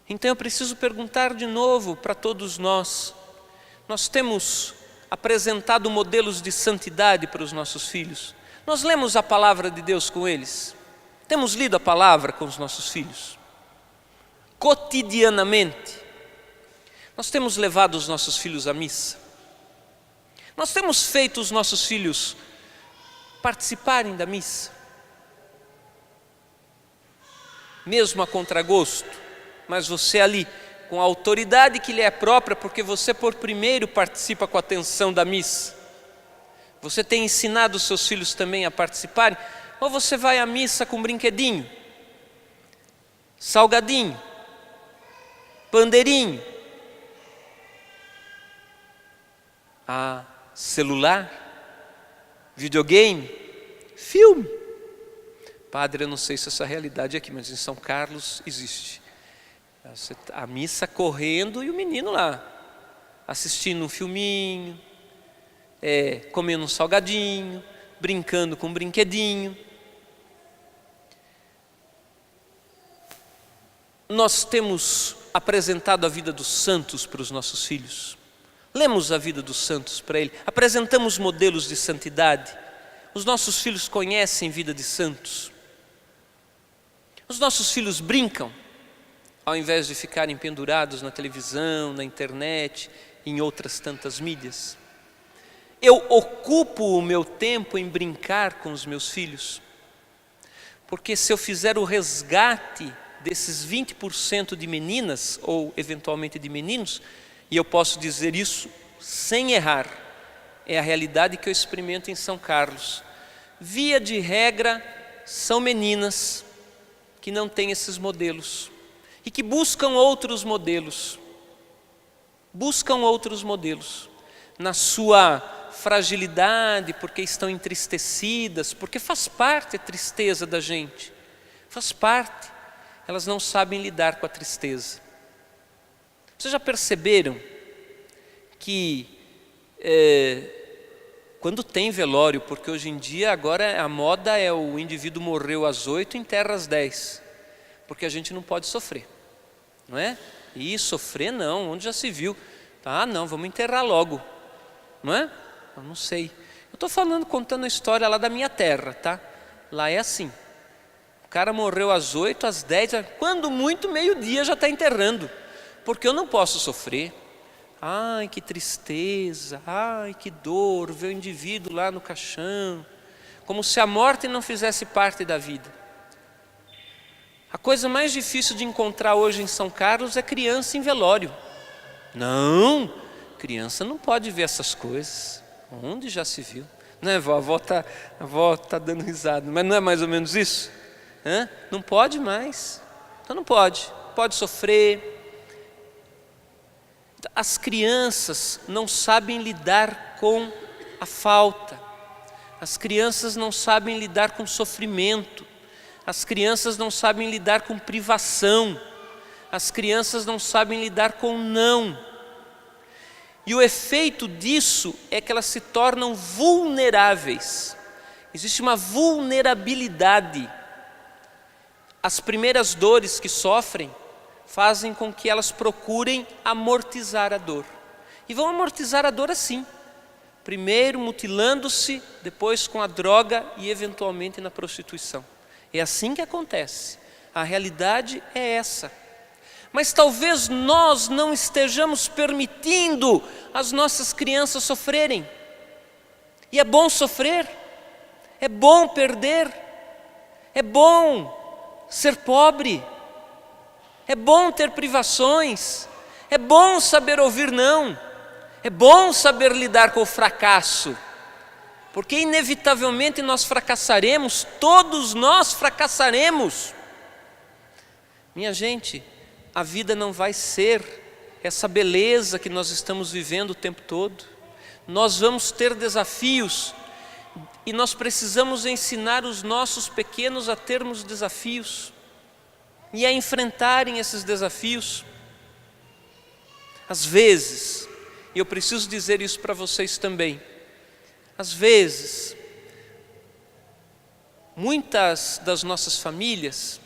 Speaker 1: Então eu preciso perguntar de novo para todos nós. Nós temos apresentado modelos de santidade para os nossos filhos? Nós lemos a palavra de Deus com eles? Temos lido a palavra com os nossos filhos? Cotidianamente. Nós temos levado os nossos filhos à missa? Nós temos feito os nossos filhos participarem da missa? Mesmo a contragosto, mas você ali, com a autoridade que lhe é própria, porque você por primeiro participa com a atenção da missa. Você tem ensinado os seus filhos também a participarem? Ou você vai à missa com brinquedinho, salgadinho, pandeirinho, celular, videogame, filme? Padre, eu não sei se essa realidade é aqui, mas em São Carlos existe. A missa correndo e o menino lá, assistindo um filminho, comendo um salgadinho, brincando com um brinquedinho. Nós temos apresentado a vida dos santos para os nossos filhos. Lemos a vida dos santos para ele, apresentamos modelos de santidade. Os nossos filhos conhecem vida de santos. Os nossos filhos brincam, ao invés de ficarem pendurados na televisão, na internet, em outras tantas mídias. Eu ocupo o meu tempo em brincar com os meus filhos, porque se eu fizer o resgate desses 20% de meninas, ou eventualmente de meninos, e eu posso dizer isso sem errar, é a realidade que eu experimento em São Carlos. Via de regra, são meninas que não têm esses modelos e que buscam outros modelos. Buscam outros modelos na sua fragilidade, porque estão entristecidas, porque faz parte a tristeza da gente, faz parte. Elas não sabem lidar com a tristeza. Vocês já perceberam que quando tem velório, porque hoje em dia agora a moda é o indivíduo morreu às 8 e enterra às 10, porque a gente não pode sofrer, não é? E sofrer não, onde já se viu? Não, vamos enterrar logo, não é? Eu não sei. Eu estou contando a história lá da minha terra, tá? Lá é assim. O cara morreu às 8, às 10, quando muito meio-dia já está enterrando, porque eu não posso sofrer. Ai, que tristeza, ai, que dor, ver o indivíduo lá no caixão, como se a morte não fizesse parte da vida. A coisa mais difícil de encontrar hoje em São Carlos é criança em velório. Não, criança não pode ver essas coisas. Onde já se viu? Não é, vó? A avó tá dando risada, mas não é mais ou menos isso? Não pode mais. Então não pode sofrer. As crianças não sabem lidar com a falta. As crianças não sabem lidar com sofrimento. As crianças não sabem lidar com privação. As crianças não sabem lidar com não. E o efeito disso é que elas se tornam vulneráveis. Existe uma vulnerabilidade. As primeiras dores que sofrem fazem com que elas procurem amortizar a dor. E vão amortizar a dor assim. Primeiro mutilando-se, depois com a droga e eventualmente na prostituição. É assim que acontece. A realidade é essa. Mas talvez nós não estejamos permitindo as nossas crianças sofrerem. E é bom sofrer, é bom perder, é bom ser pobre, é bom ter privações, é bom saber ouvir não, é bom saber lidar com o fracasso, porque inevitavelmente nós fracassaremos, todos nós fracassaremos. Minha gente, a vida não vai ser essa beleza que nós estamos vivendo o tempo todo. Nós vamos ter desafios e nós precisamos ensinar os nossos pequenos a termos desafios e a enfrentarem esses desafios. Às vezes, e eu preciso dizer isso para vocês também, às vezes, muitas das nossas famílias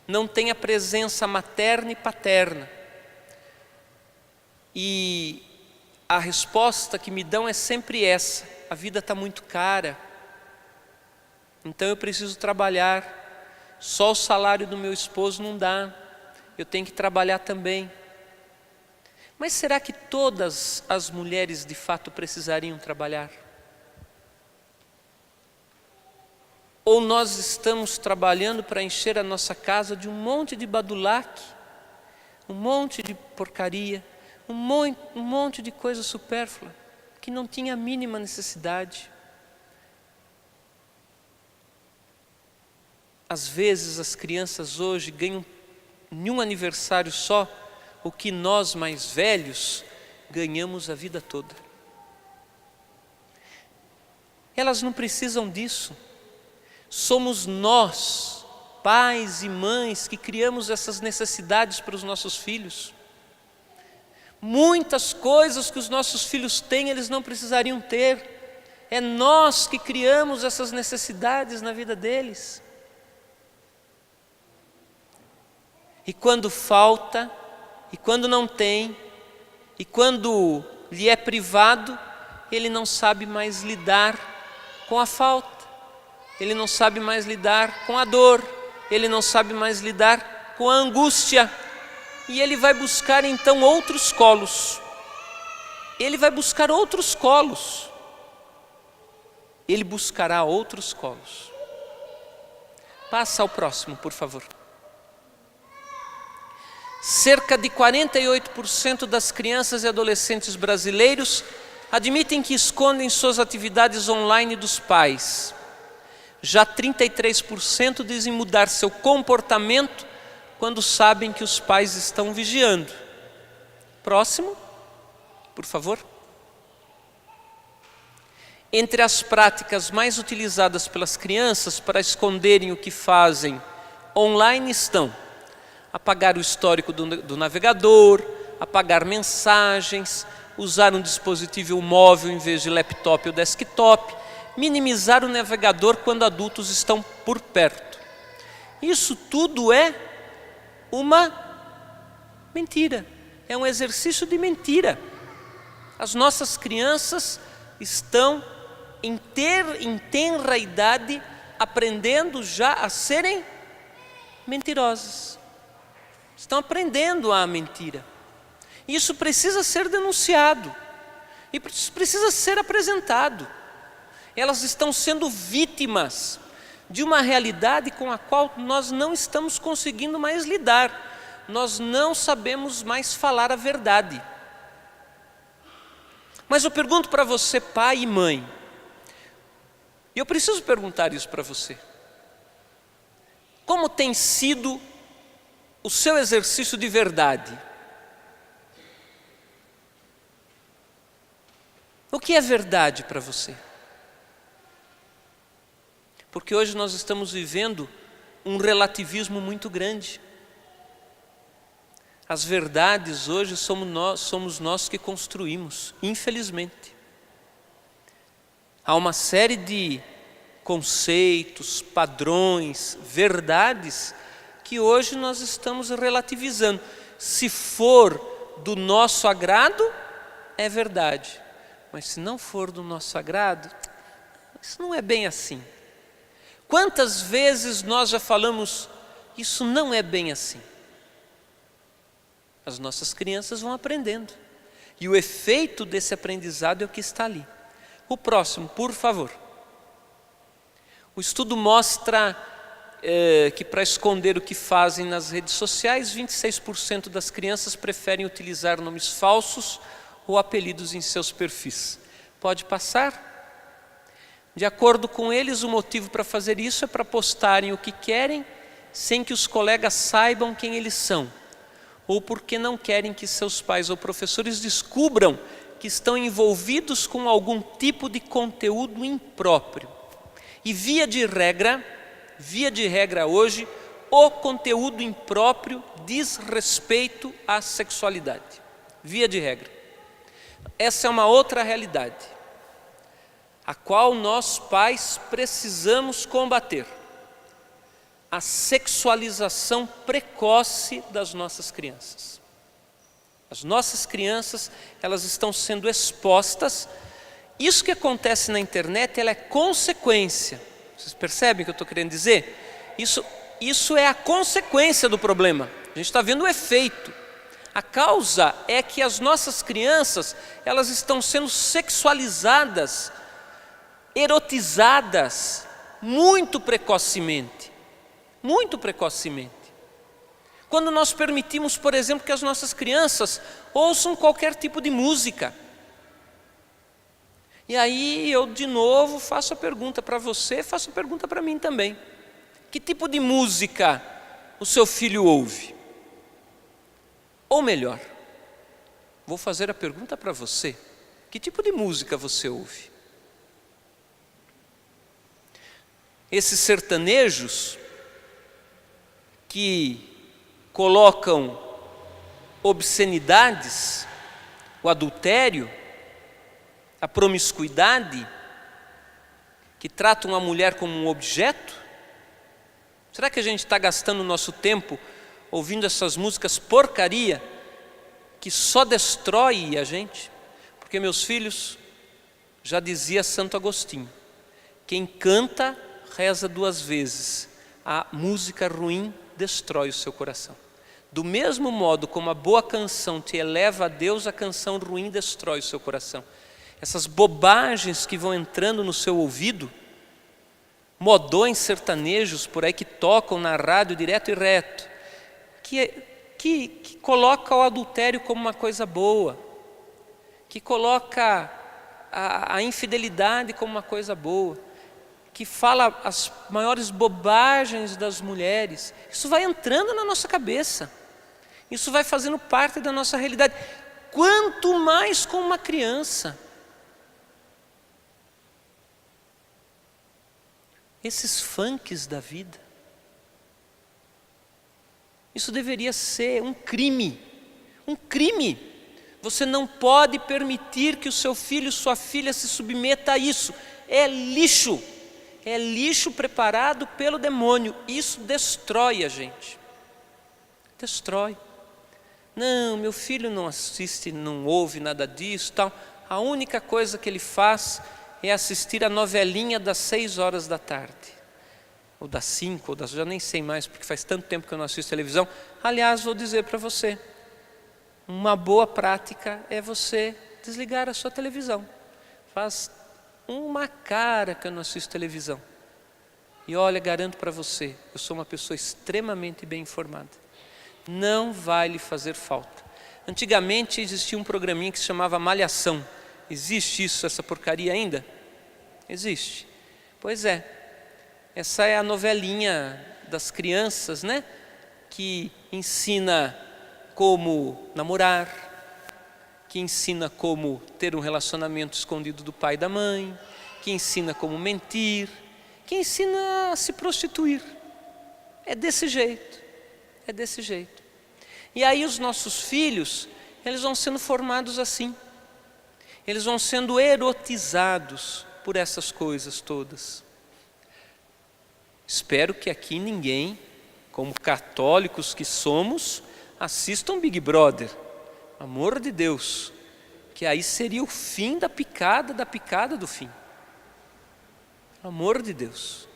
Speaker 1: não têm a presença materna e paterna. E a resposta que me dão é sempre essa: a vida está muito cara, então eu preciso trabalhar, só o salário do meu esposo não dá, eu tenho que trabalhar também. Mas será que todas as mulheres de fato precisariam trabalhar? Ou nós estamos trabalhando para encher a nossa casa de um monte de badulaque, um monte de porcaria, um monte de coisa supérflua, que não tinha a mínima necessidade? Às vezes as crianças hoje ganham em um aniversário só o que nós mais velhos ganhamos a vida toda. Elas não precisam disso. Somos nós, pais e mães, que criamos essas necessidades para os nossos filhos. Muitas coisas que os nossos filhos têm, eles não precisariam ter. É nós que criamos essas necessidades na vida deles. E quando falta, e quando não tem, e quando lhe é privado, ele não sabe mais lidar com a falta, ele não sabe mais lidar com a dor, ele não sabe mais lidar com a angústia, e ele vai buscar então outros colos, ele vai buscar outros colos, ele buscará outros colos. Passa ao próximo, por favor. Cerca de 48% das crianças e adolescentes brasileiros admitem que escondem suas atividades online dos pais. Já 33% dizem mudar seu comportamento quando sabem que os pais estão vigiando. Próximo, por favor. Entre as práticas mais utilizadas pelas crianças para esconderem o que fazem online estão: apagar o histórico do navegador, apagar mensagens, usar um dispositivo móvel em vez de laptop ou desktop, minimizar o navegador quando adultos estão por perto. Isso tudo é uma mentira, é um exercício de mentira. As nossas crianças estão em tenra idade aprendendo já a serem mentirosas. Estão aprendendo a mentira. Isso precisa ser denunciado. E precisa ser apresentado. Elas estão sendo vítimas de uma realidade com a qual nós não estamos conseguindo mais lidar. Nós não sabemos mais falar a verdade. Mas eu pergunto para você, pai e mãe, e eu preciso perguntar isso para você: como tem sido o seu exercício de verdade? O que é verdade para você? Porque hoje nós estamos vivendo um relativismo muito grande. As verdades hoje somos nós que construímos, infelizmente. Há uma série de conceitos, padrões, verdades que hoje nós estamos relativizando. Se for do nosso agrado, é verdade. Mas se não for do nosso agrado, isso não é bem assim. Quantas vezes nós já falamos, isso não é bem assim? As nossas crianças vão aprendendo. E o efeito desse aprendizado é o que está ali. O próximo, por favor. O estudo mostra que para esconder o que fazem nas redes sociais, 26% das crianças preferem utilizar nomes falsos ou apelidos em seus perfis. Pode passar? De acordo com eles, o motivo para fazer isso é para postarem o que querem, sem que os colegas saibam quem eles são. ou porque não querem que seus pais ou professores descubram que estão envolvidos com algum tipo de conteúdo impróprio. E via de regra hoje, o conteúdo impróprio diz respeito à sexualidade. Via de regra. Essa é uma outra realidade, a qual nós pais precisamos combater. A sexualização precoce das nossas crianças. As nossas crianças, elas estão sendo expostas. Isso que acontece na internet, ela é consequência. Vocês percebem o que eu estou querendo dizer? Isso é a consequência do problema. A gente está vendo o efeito. A causa é que as nossas crianças, elas estão sendo sexualizadas, erotizadas, muito precocemente. Muito precocemente. Quando nós permitimos, por exemplo, que as nossas crianças ouçam qualquer tipo de música. E aí eu de novo faço a pergunta para você, faço a pergunta para mim também. Que tipo de música o seu filho ouve? Ou melhor, vou fazer a pergunta para você. Que tipo de música você ouve? Esses sertanejos que colocam obscenidades, o adultério, a promiscuidade, que tratam a mulher como um objeto? Será que a gente está gastando o nosso tempo ouvindo essas músicas porcaria que só destrói a gente? Porque, meus filhos, já dizia Santo Agostinho, quem canta reza 2 vezes, a música ruim destrói o seu coração. Do mesmo modo como a boa canção te eleva a Deus, a canção ruim destrói o seu coração. Essas bobagens que vão entrando no seu ouvido, modões sertanejos por aí que tocam na rádio direto e reto, que coloca o adultério como uma coisa boa, que coloca a infidelidade como uma coisa boa, que fala as maiores bobagens das mulheres. Isso vai entrando na nossa cabeça, isso vai fazendo parte da nossa realidade, quanto mais com uma criança. Esses funks da vida, isso deveria ser um crime, um crime. Você não pode permitir que o seu filho, sua filha se submeta a isso. É lixo preparado pelo demônio. Isso destrói a gente, destrói. Não, meu filho não assiste, não ouve nada disso, tal. A única coisa que ele faz é assistir a novelinha das 6 horas da tarde, ou das 5, ou das, já nem sei mais, porque faz tanto tempo que eu não assisto televisão. Aliás, vou dizer para você, uma boa prática é você desligar a sua televisão. Faz uma cara que eu não assisto televisão. E olha, garanto para você, eu sou uma pessoa extremamente bem informada. Não vai lhe fazer falta. Antigamente existia um programinha que se chamava Malhação. Existe isso, essa porcaria ainda? Existe. Pois é. Essa é a novelinha das crianças, né? Que ensina como namorar, que ensina como ter um relacionamento escondido do pai e da mãe, que ensina como mentir, que ensina a se prostituir. É desse jeito. É desse jeito. E aí os nossos filhos, eles vão sendo formados assim. Eles vão sendo erotizados por essas coisas todas. Espero que aqui ninguém, como católicos que somos, assistam Big Brother. Amor de Deus, que aí seria o fim da picada do fim. Amor de Deus.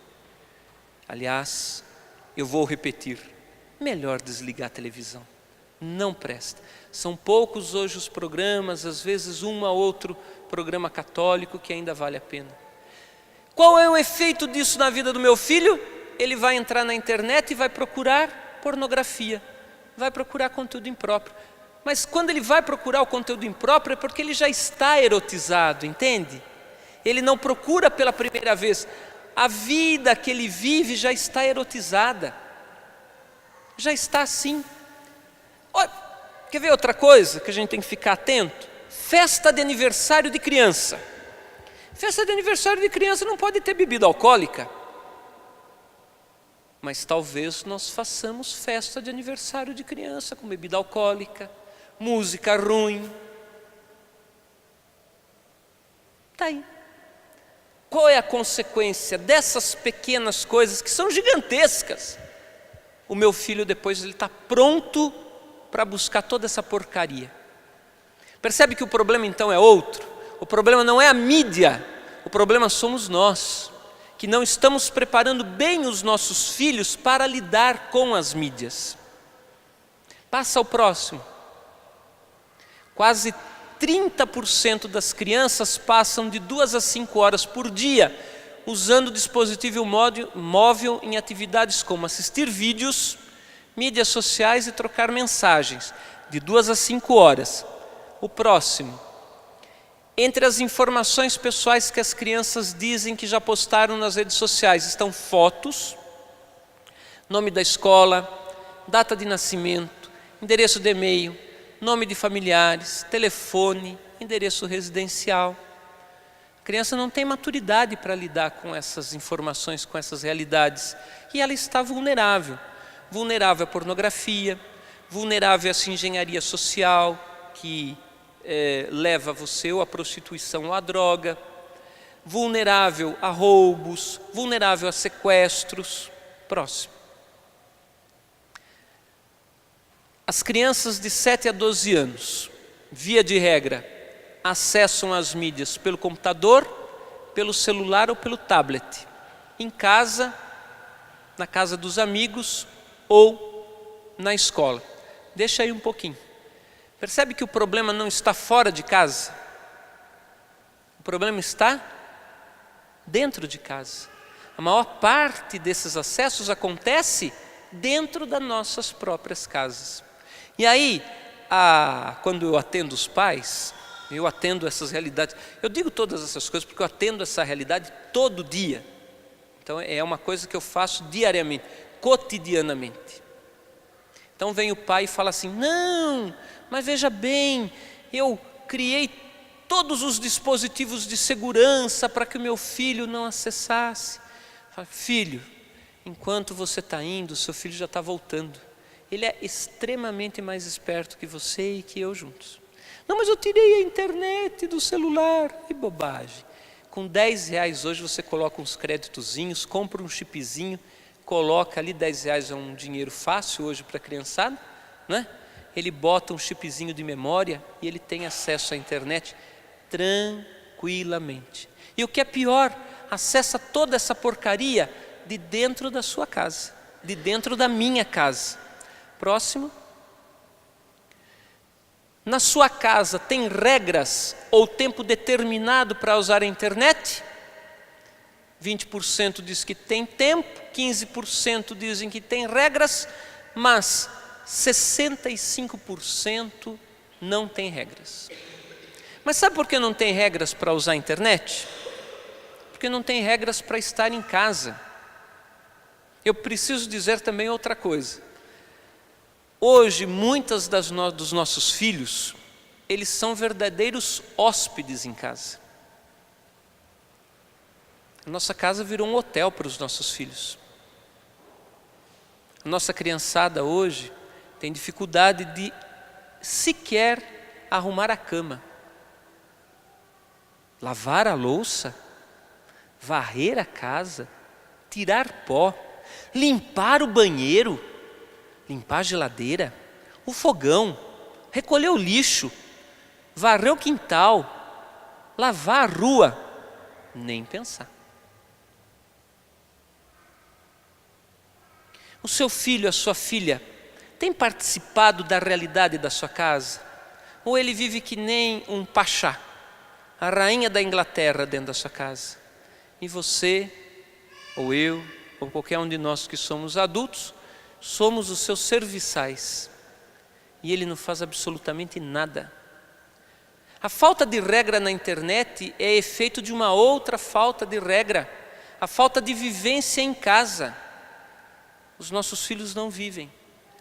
Speaker 1: Aliás, eu vou repetir, melhor desligar a televisão. Não presta. São poucos hoje os programas, às vezes um ou outro programa católico que ainda vale a pena. Qual é o efeito disso na vida do meu filho? Ele vai entrar na internet e vai procurar pornografia, vai procurar conteúdo impróprio. Mas quando ele vai procurar o conteúdo impróprio é porque ele já está erotizado, entende? Ele não procura pela primeira vez. A vida que ele vive já está erotizada, já está assim. Olha, quer ver outra coisa que a gente tem que ficar atento? Festa de aniversário de criança. Festa de aniversário de criança não pode ter bebida alcoólica. Mas talvez nós façamos festa de aniversário de criança com bebida alcoólica, música ruim. Está aí. Qual é a consequência dessas pequenas coisas que são gigantescas? O meu filho depois ele está pronto para buscar toda essa porcaria. Percebe que o problema então é outro? O problema não é a mídia, o problema somos nós, que não estamos preparando bem os nossos filhos para lidar com as mídias. Passa ao próximo. Quase 30% das crianças passam de 2 a 5 horas por dia usando o dispositivo móvel em atividades como assistir vídeos, mídias sociais e trocar mensagens, de 2 a 5 horas. O próximo. Entre as informações pessoais que as crianças dizem que já postaram nas redes sociais estão fotos, nome da escola, data de nascimento, endereço de e-mail, nome de familiares, telefone, endereço residencial. A criança não tem maturidade para lidar com essas informações, com essas realidades. E ela está vulnerável. Vulnerável à pornografia, vulnerável a essa engenharia social que leva você ou à prostituição ou à droga, vulnerável a roubos, vulnerável a sequestros. Próximo. As crianças de 7 a 12 anos, via de regra, acessam as mídias pelo computador, pelo celular ou pelo tablet, em casa, na casa dos amigos ou na escola. Deixa aí um pouquinho. Percebe que o problema não está fora de casa? O problema está dentro de casa. A maior parte desses acessos acontece dentro das nossas próprias casas. E aí, quando eu atendo os pais, eu atendo essas realidades. Eu digo todas essas coisas porque eu atendo essa realidade todo dia. Então é uma coisa que eu faço diariamente, cotidianamente. Então vem o pai e fala assim: não, mas veja bem, eu criei todos os dispositivos de segurança para que o meu filho não acessasse. Fala, filho, enquanto você está indo, seu filho já está voltando. Ele é extremamente mais esperto que você e que eu juntos. Não, mas eu tirei a internet do celular. Que bobagem. Com R$10 hoje você coloca uns créditozinhos, compra um chipzinho, coloca ali R$10, é um dinheiro fácil hoje para a criançada, né? Ele bota um chipzinho de memória e ele tem acesso à internet tranquilamente. E o que é pior, acessa toda essa porcaria de dentro da sua casa, de dentro da minha casa. Próximo. Na sua casa tem regras ou tempo determinado para usar a internet? 20% diz que tem tempo, 15% dizem que tem regras, mas 65% não tem regras. Mas sabe por que não tem regras para usar a internet? Porque não tem regras para estar em casa. Eu preciso dizer também outra coisa. Hoje, muitas dos nossos filhos, eles são verdadeiros hóspedes em casa. A nossa casa virou um hotel para os nossos filhos. A nossa criançada hoje tem dificuldade de sequer arrumar a cama, lavar a louça, varrer a casa, tirar pó, limpar o banheiro, limpar a geladeira, o fogão, recolher o lixo, varrer o quintal, lavar a rua, nem pensar. O seu filho, a sua filha, tem participado da realidade da sua casa? Ou ele vive que nem um pachá, a rainha da Inglaterra dentro da sua casa? E você, ou eu, ou qualquer um de nós que somos adultos, somos os seus serviçais. E ele não faz absolutamente nada. A falta de regra na internet é efeito de uma outra falta de regra, a falta de vivência em casa. Os nossos filhos não vivem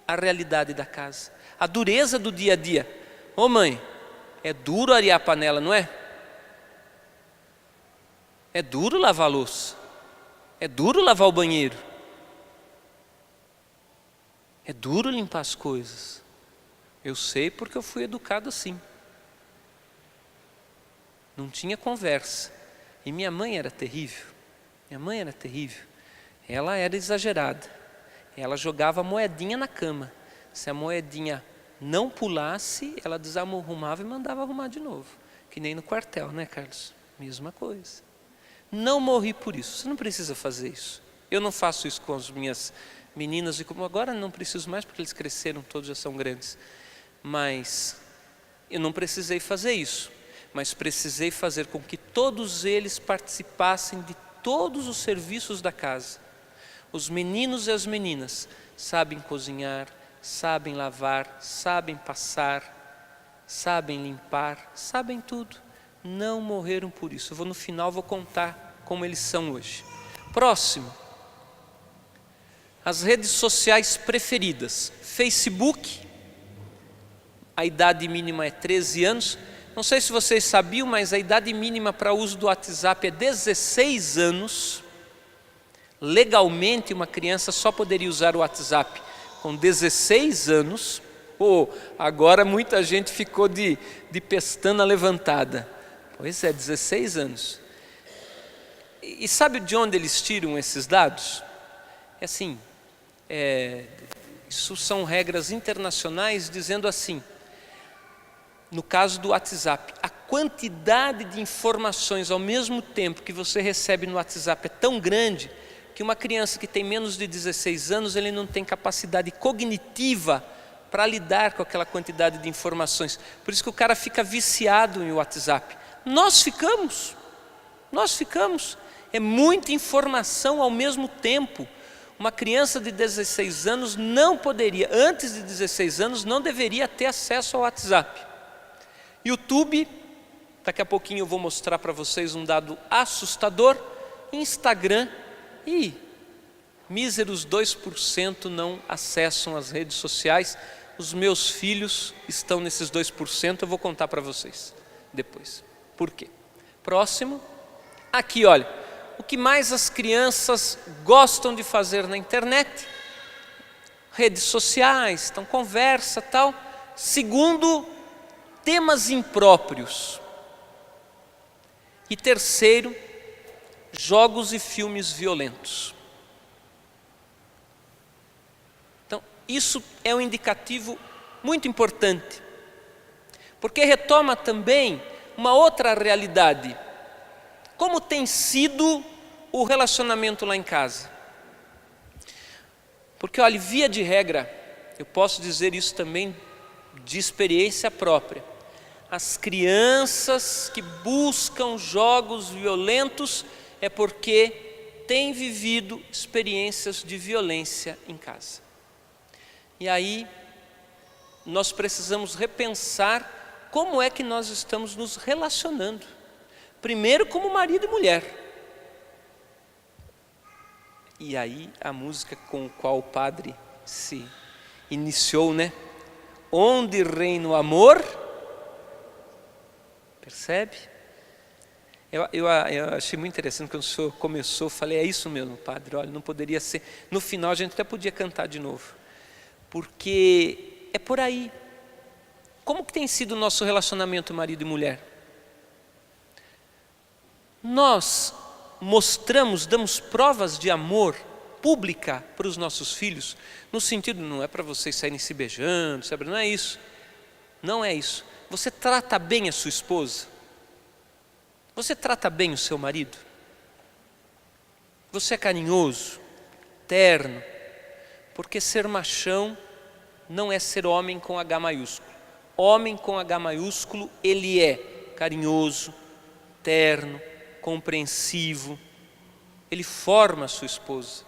Speaker 1: a realidade da casa. a dureza do dia a dia. Ô mãe, é duro arear a panela, não é? É duro lavar a louça. É duro lavar o banheiro. É duro limpar as coisas. Eu sei porque eu fui educado assim. Não tinha conversa. E minha mãe era terrível. Minha mãe era terrível. Ela era exagerada. Ela jogava a moedinha na cama. Se a moedinha não pulasse, ela desarrumava e mandava arrumar de novo. Que nem no quartel, né, Carlos? Mesma coisa. Não morri por isso. Você não precisa fazer isso. Eu não faço isso com as minhas meninas, e como agora não preciso mais porque eles cresceram, todos já são grandes. Mas eu não precisei fazer isso. Mas precisei fazer com que todos eles participassem de todos os serviços da casa. Os meninos e as meninas sabem cozinhar, sabem lavar, sabem passar, sabem limpar, sabem tudo. Não morreram por isso. No final vou contar como eles são hoje. Próximo. As redes sociais preferidas. Facebook, a idade mínima é 13 anos. Não sei se vocês sabiam, mas a idade mínima para uso do WhatsApp é 16 anos. Legalmente, uma criança só poderia usar o WhatsApp com 16 anos. Agora muita gente ficou de pestana levantada. Pois é, 16 anos. E sabe de onde eles tiram esses dados? É assim, isso são regras internacionais dizendo assim, no caso do WhatsApp, a quantidade de informações ao mesmo tempo que você recebe no WhatsApp é tão grande que uma criança que tem menos de 16 anos, ele não tem capacidade cognitiva para lidar com aquela quantidade de informações. Por isso que o cara fica viciado em WhatsApp. Nós ficamos. É muita informação ao mesmo tempo. Uma criança de 16 anos não poderia, antes de 16 anos, não deveria ter acesso ao WhatsApp. YouTube, daqui a pouquinho eu vou mostrar para vocês um dado assustador. Instagram, e míseros 2% não acessam as redes sociais. Os meus filhos estão nesses 2%, eu vou contar para vocês depois. Por quê? Próximo. Aqui, olha, o que mais as crianças gostam de fazer na internet? Redes sociais, então conversa, tal. Segundo, temas impróprios. E terceiro, jogos e filmes violentos. Então, isso é um indicativo muito importante, porque retoma também uma outra realidade. Como tem sido o relacionamento lá em casa? Porque, olha, via de regra, eu posso dizer isso também de experiência própria. As crianças que buscam jogos violentos é porque têm vivido experiências de violência em casa. E aí, nós precisamos repensar como é que nós estamos nos relacionando. Primeiro como marido e mulher. E aí, a música com a qual o padre se iniciou, né? Onde reina o amor, percebe? Eu achei muito interessante quando o senhor começou, eu falei, é isso mesmo, padre, olha, não poderia ser. No final a gente até podia cantar de novo, porque é por aí. Como que tem sido o nosso relacionamento marido e mulher? Nós mostramos, damos provas de amor pública para os nossos filhos, no sentido, não é para vocês saírem se beijando, sabe? Não é isso, não é isso. Você trata bem a sua esposa? Você trata bem o seu marido? Você é carinhoso, terno? Porque ser machão não é ser homem com H maiúsculo. Homem com H maiúsculo, ele é carinhoso, terno, compreensivo. Ele forma a sua esposa.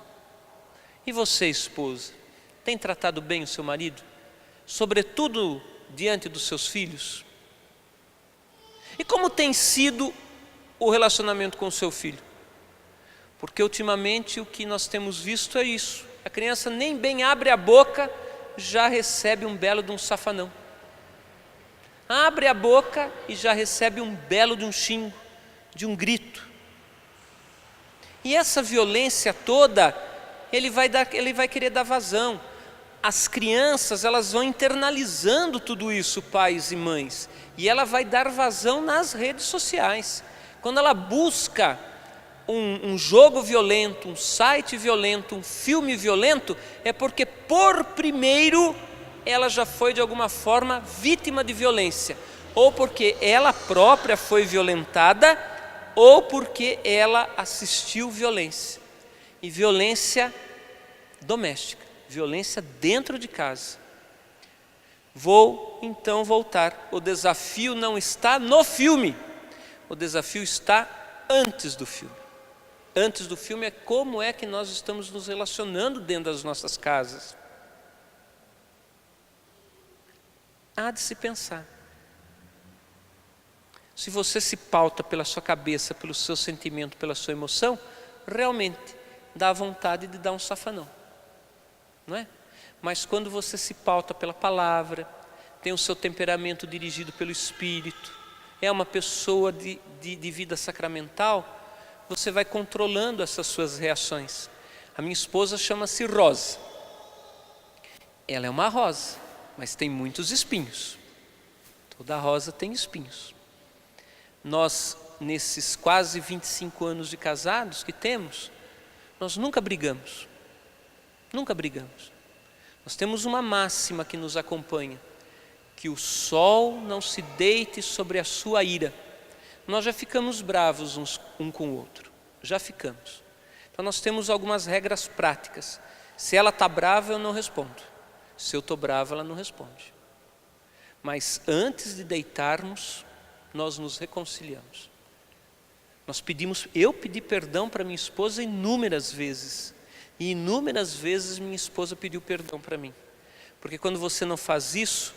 Speaker 1: E você, esposa, tem tratado bem o seu marido? Sobretudo diante dos seus filhos? E como tem sido o relacionamento com o seu filho? Porque ultimamente o que nós temos visto é isso. A criança nem bem abre a boca já recebe um belo de um safanão. Abre a boca e já recebe um belo de um xingo, de um grito. E essa violência toda, ele vai querer dar vazão. As crianças, elas vão internalizando tudo isso, pais e mães, e ela vai dar vazão nas redes sociais. Quando ela busca um jogo violento, um site violento, um filme violento, é porque por primeiro ela já foi de alguma forma vítima de violência, ou porque ela própria foi violentada, ou porque ela assistiu violência, e violência doméstica, violência dentro de casa. Vou então voltar. O desafio não está no filme, o desafio está antes do filme. Antes do filme é como é que nós estamos nos relacionando dentro das nossas casas. Há de se pensar. Se você se pauta pela sua cabeça, pelo seu sentimento, pela sua emoção, realmente dá vontade de dar um safanão, não é? Mas quando você se pauta pela palavra, tem o seu temperamento dirigido pelo Espírito, é uma pessoa de vida sacramental, você vai controlando essas suas reações. A minha esposa chama-se Rosa. Ela é uma rosa, mas tem muitos espinhos. Toda rosa tem espinhos. Nós, nesses quase 25 anos de casados que temos, nós nunca brigamos. Nunca brigamos. Nós temos uma máxima que nos acompanha: que o sol não se deite sobre a sua ira. Nós já ficamos bravos um com o outro, já ficamos. Então nós temos algumas regras práticas. Se ela está brava, eu não respondo. Se eu estou bravo, ela não responde. Mas antes de deitarmos, nós nos reconciliamos. Eu pedi perdão para minha esposa inúmeras vezes. E inúmeras vezes minha esposa pediu perdão para mim. Porque quando você não faz isso,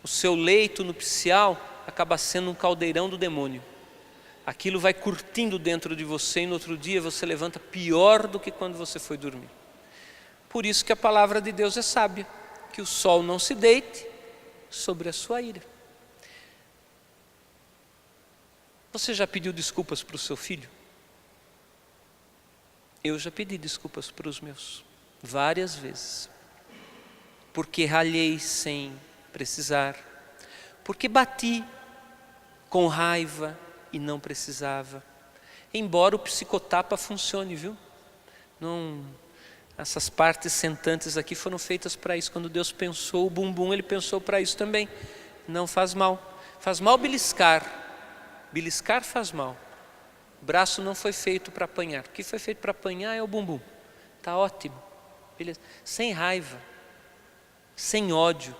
Speaker 1: o seu leito nupcial acaba sendo um caldeirão do demônio. Aquilo vai curtindo dentro de você e no outro dia você levanta pior do que quando você foi dormir. Por isso que a palavra de Deus é sábia, que o sol não se deite sobre a sua ira. Você já pediu desculpas para o seu filho? Eu já pedi desculpas para os meus, várias vezes. Porque ralhei sem precisar, porque bati com raiva e não precisava. Embora o psicotapa funcione, viu? Não, essas partes sentantes aqui foram feitas para isso. Quando Deus pensou o bumbum, Ele pensou para isso também. Não faz mal. Faz mal beliscar. Beliscar faz mal. O braço não foi feito para apanhar. O que foi feito para apanhar é o bumbum. Está ótimo. Beleza. Sem raiva, sem ódio,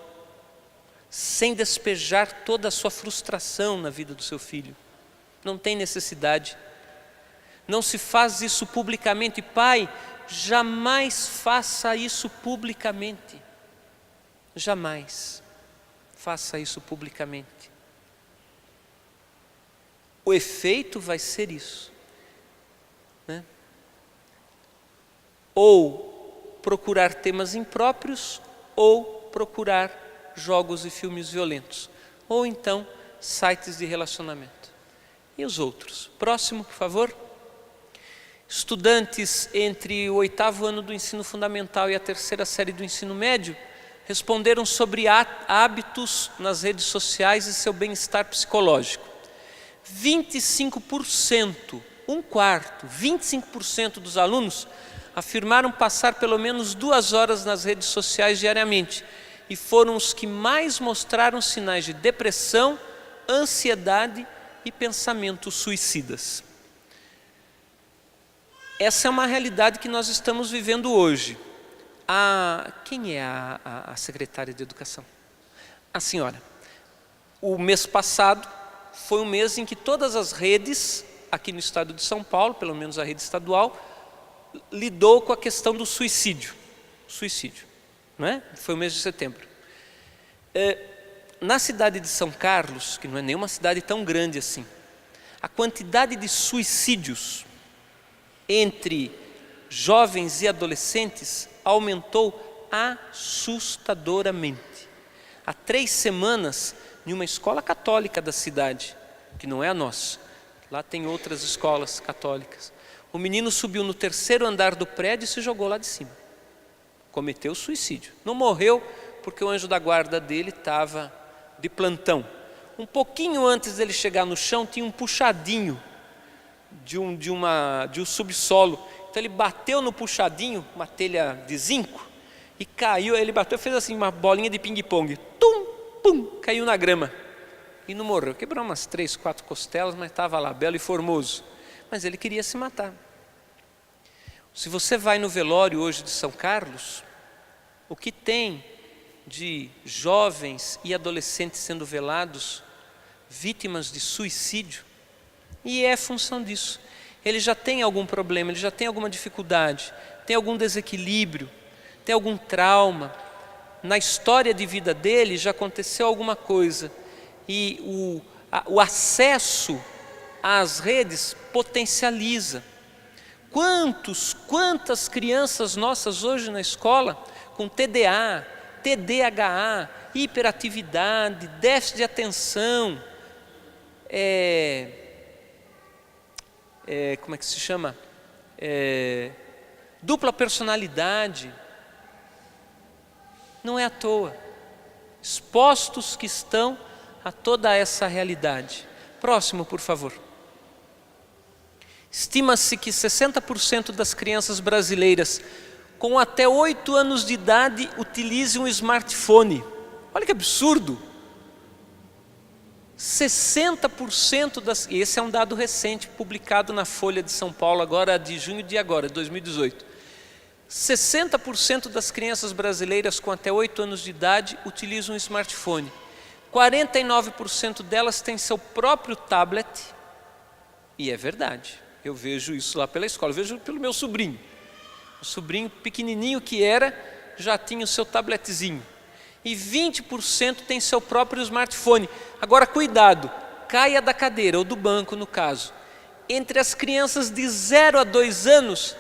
Speaker 1: sem despejar toda a sua frustração na vida do seu filho. Não tem necessidade. Não se faz isso publicamente. Pai, jamais faça isso publicamente. Jamais faça isso publicamente. O efeito vai ser isso, né? Ou procurar temas impróprios, ou procurar jogos e filmes violentos, ou então sites de relacionamento. E os outros? Próximo, por favor. Estudantes entre o 8º ano do ensino fundamental e a 3ª série do ensino médio responderam sobre hábitos nas redes sociais e seu bem-estar psicológico. 25%, 25% dos alunos afirmaram passar pelo menos 2 horas nas redes sociais diariamente e foram os que mais mostraram sinais de depressão, ansiedade e pensamentos suicidas. Essa é uma realidade que nós estamos vivendo hoje. Quem é a secretária de Educação? A senhora. O mês passado foi um mês em que todas as redes, aqui no estado de São Paulo, pelo menos a rede estadual, lidou com a questão do suicídio. Não é? Foi o mês de setembro. Na cidade de São Carlos, que não é nenhuma cidade tão grande assim, a quantidade de suicídios entre jovens e adolescentes aumentou assustadoramente. Há 3 semanas, em uma escola católica da cidade, que não é a nossa, lá tem outras escolas católicas, o menino subiu no 3º andar do prédio e se jogou lá de cima. Cometeu suicídio. Não morreu porque o anjo da guarda dele estava de plantão. Um pouquinho antes dele chegar no chão, tinha um puxadinho de um subsolo. Então ele bateu no puxadinho, uma telha de zinco, e caiu. Ele bateu, fez assim uma bolinha de ping-pong. Tum, pum, caiu na grama. E não morreu. Quebrou umas 3, 4 costelas, mas estava lá, belo e formoso. Mas ele queria se matar. Se você vai no velório hoje de São Carlos, o que tem de jovens e adolescentes sendo velados, vítimas de suicídio, e é função disso. Ele já tem algum problema, ele já tem alguma dificuldade, tem algum desequilíbrio, tem algum trauma. Na história de vida dele já aconteceu alguma coisa, e o acesso às redes potencializa. Quantas crianças nossas hoje na escola com TDA, TDAH, hiperatividade, déficit de atenção, como é que se chama? Dupla personalidade. Não é à toa. Expostos que estão a toda essa realidade. Próximo, por favor. Estima-se que 60% das crianças brasileiras com até 8 anos de idade utilizem um smartphone. Olha que absurdo! 60% das... Esse é um dado recente, publicado na Folha de São Paulo, agora de junho de 2018. 60% das crianças brasileiras com até 8 anos de idade utilizam um smartphone. 49% delas têm seu próprio tablet. E é verdade, eu vejo isso lá pela escola, eu vejo pelo meu sobrinho. O sobrinho pequenininho que era, já tinha o seu tabletzinho. E 20% tem seu próprio smartphone. Agora cuidado, caia da cadeira ou do banco no caso. Entre as crianças de 0 a 2 anos,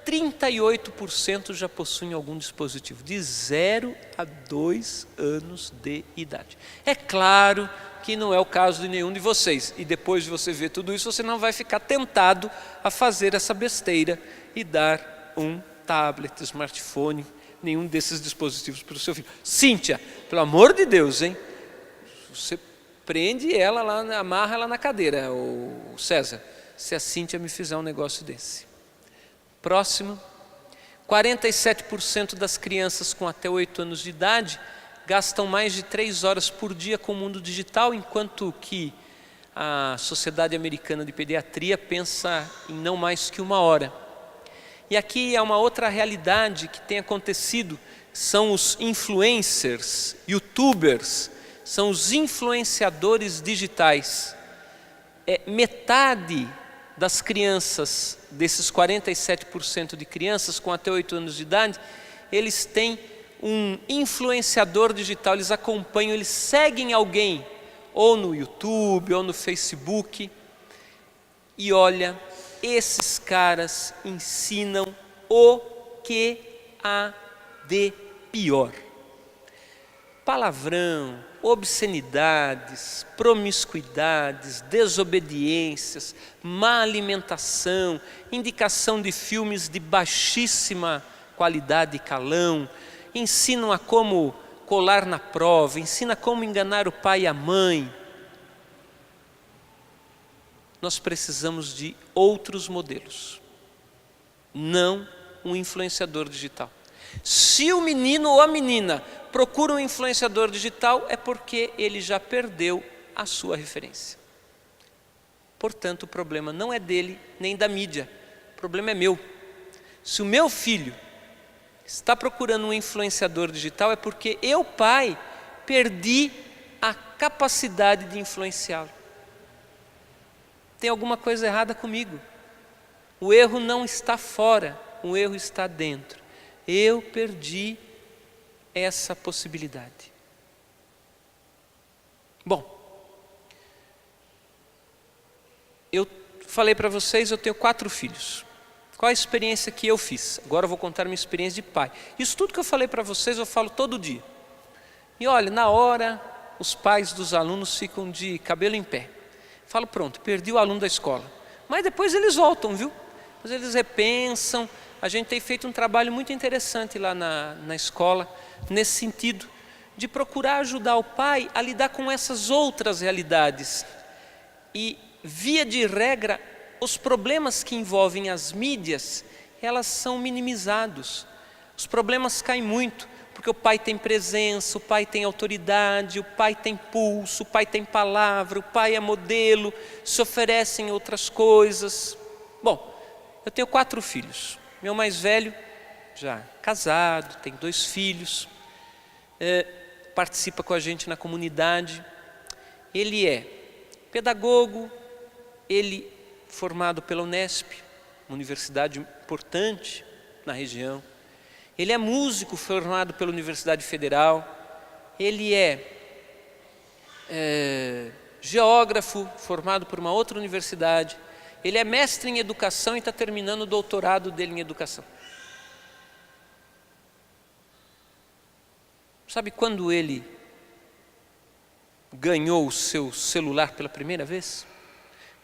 Speaker 1: 38% já possuem algum dispositivo. De 0 a 2 anos de idade. É claro que não é o caso de nenhum de vocês. E depois de você ver tudo isso, você não vai ficar tentado a fazer essa besteira e dar um tablet, smartphone, nenhum desses dispositivos para o seu filho. Cíntia, pelo amor de Deus, hein? Você prende ela lá, amarra ela na cadeira, o César, se a Cíntia me fizer um negócio desse. Próximo. 47% das crianças com até 8 anos de idade gastam mais de 3 horas por dia com o mundo digital, enquanto que a Sociedade Americana de Pediatria pensa em não mais que 1 hora. E aqui é uma outra realidade que tem acontecido, são os influencers, youtubers, são os influenciadores digitais. Metade das crianças, desses 47% de crianças com até 8 anos de idade, eles têm um influenciador digital, eles acompanham, eles seguem alguém, ou no YouTube, ou no Facebook, e olha, esses caras ensinam o que há de pior. Palavrão, obscenidades, promiscuidades, desobediências, má alimentação, indicação de filmes de baixíssima qualidade e calão, ensinam a como colar na prova, ensina como enganar o pai e a mãe. Nós precisamos de outros modelos, não um influenciador digital. Se o menino ou a menina procura um influenciador digital, é porque ele já perdeu a sua referência. Portanto, o problema não é dele nem da mídia, o problema é meu. Se o meu filho está procurando um influenciador digital, é porque eu, pai, perdi a capacidade de influenciá-lo. Tem alguma coisa errada comigo. O erro não está fora, o erro está dentro. Eu perdi essa possibilidade. Bom, eu falei para vocês, eu tenho 4 filhos. Qual a experiência que eu fiz? Agora eu vou contar minha experiência de pai. Isso tudo que eu falei para vocês eu falo todo dia. E olha, na hora os pais dos alunos ficam de cabelo em pé. Falo, pronto, perdi o aluno da escola. Mas depois eles voltam, viu? Mas eles repensam. A gente tem feito um trabalho muito interessante lá na escola, nesse sentido, de procurar ajudar o pai a lidar com essas outras realidades. E, via de regra, os problemas que envolvem as mídias, elas são minimizados. Os problemas caem muito, porque o pai tem presença, o pai tem autoridade, o pai tem pulso, o pai tem palavra, o pai é modelo, se oferecem outras coisas. Bom, eu tenho 4 filhos. Meu mais velho, já casado, tem 2 filhos, participa com a gente na comunidade. Ele é pedagogo, ele formado pela Unesp, uma universidade importante na região. Ele é músico formado pela Universidade Federal. Ele é geógrafo formado por uma outra universidade. Ele é mestre em educação e está terminando o doutorado dele em educação. Sabe quando ele ganhou o seu celular pela primeira vez?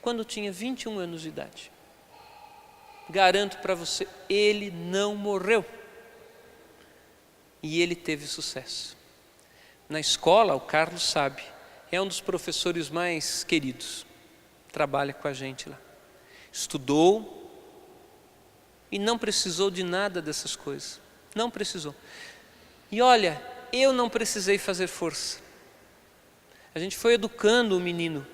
Speaker 1: Quando tinha 21 anos de idade. Garanto para você, ele não morreu. E ele teve sucesso. Na escola, o Carlos sabe, é um dos professores mais queridos. Trabalha com a gente lá. Estudou e não precisou de nada dessas coisas. Não precisou. E olha, eu não precisei fazer força. A gente foi educando o menino,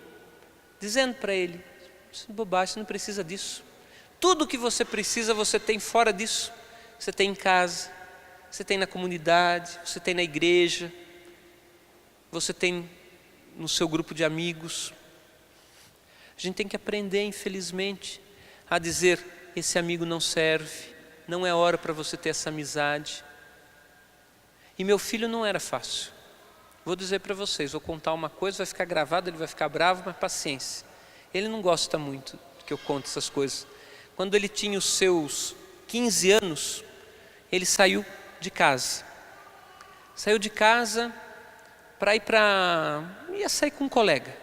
Speaker 1: dizendo para ele, isso é bobagem, você não precisa disso. Tudo que você precisa, você tem fora disso. Você tem em casa, você tem na comunidade, você tem na igreja, você tem no seu grupo de amigos. A gente tem que aprender, infelizmente, a dizer, esse amigo não serve, não é hora para você ter essa amizade. E meu filho não era fácil. Vou dizer para vocês, vou contar uma coisa, vai ficar gravado, ele vai ficar bravo, mas paciência. Ele não gosta muito que eu conte essas coisas. Quando ele tinha os seus 15 anos, ele saiu de casa. Saiu de casa para ia sair com um colega.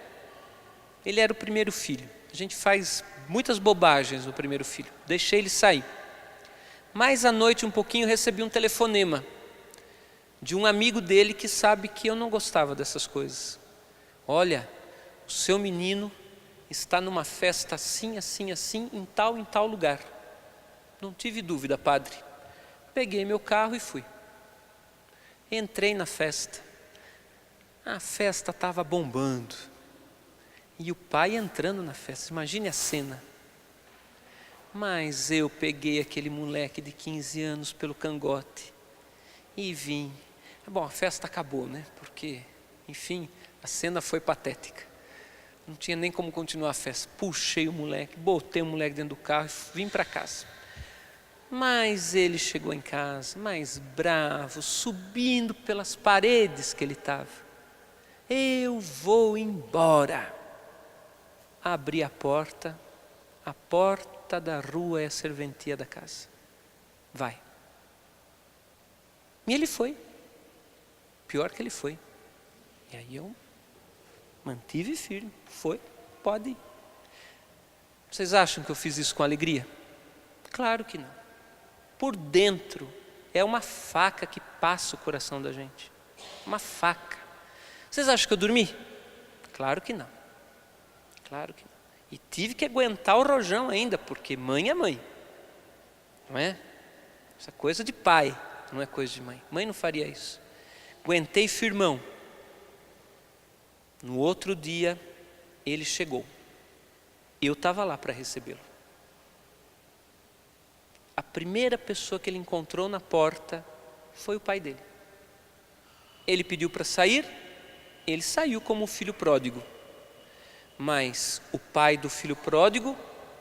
Speaker 1: Ele era o primeiro filho. A gente faz muitas bobagens no primeiro filho. Deixei ele sair. Mais à noite, um pouquinho, recebi um telefonema de um amigo dele que sabe que eu não gostava dessas coisas. Olha, o seu menino está numa festa assim, assim, assim, em tal lugar. Não tive dúvida, padre. Peguei meu carro e fui. Entrei na festa. A festa estava bombando. E o pai entrando na festa, imagine a cena. Mas eu peguei aquele moleque de 15 anos pelo cangote e vim. Bom, a festa acabou, né? Porque, enfim, a cena foi patética. Não tinha nem como continuar a festa. Puxei o moleque, botei o moleque dentro do carro e vim para casa. Mas ele chegou em casa, mais bravo, subindo pelas paredes que ele estava. Eu vou embora. Abri a porta da rua é a serventia da casa. Vai. E ele foi. Pior que ele foi. E aí eu mantive firme. Foi, pode ir. Vocês acham que eu fiz isso com alegria? Claro que não. Por dentro é uma faca que passa o coração da gente. Uma faca. Vocês acham que eu dormi? Claro que não. Claro que não. E tive que aguentar o rojão ainda, porque mãe é mãe. Não é? Isso é coisa de pai, não é coisa de mãe. Mãe não faria isso. Aguentei firmão. No outro dia, ele chegou. Eu estava lá para recebê-lo. A primeira pessoa que ele encontrou na porta foi o pai dele. Ele pediu para sair, ele saiu como o filho pródigo. Mas o pai do filho pródigo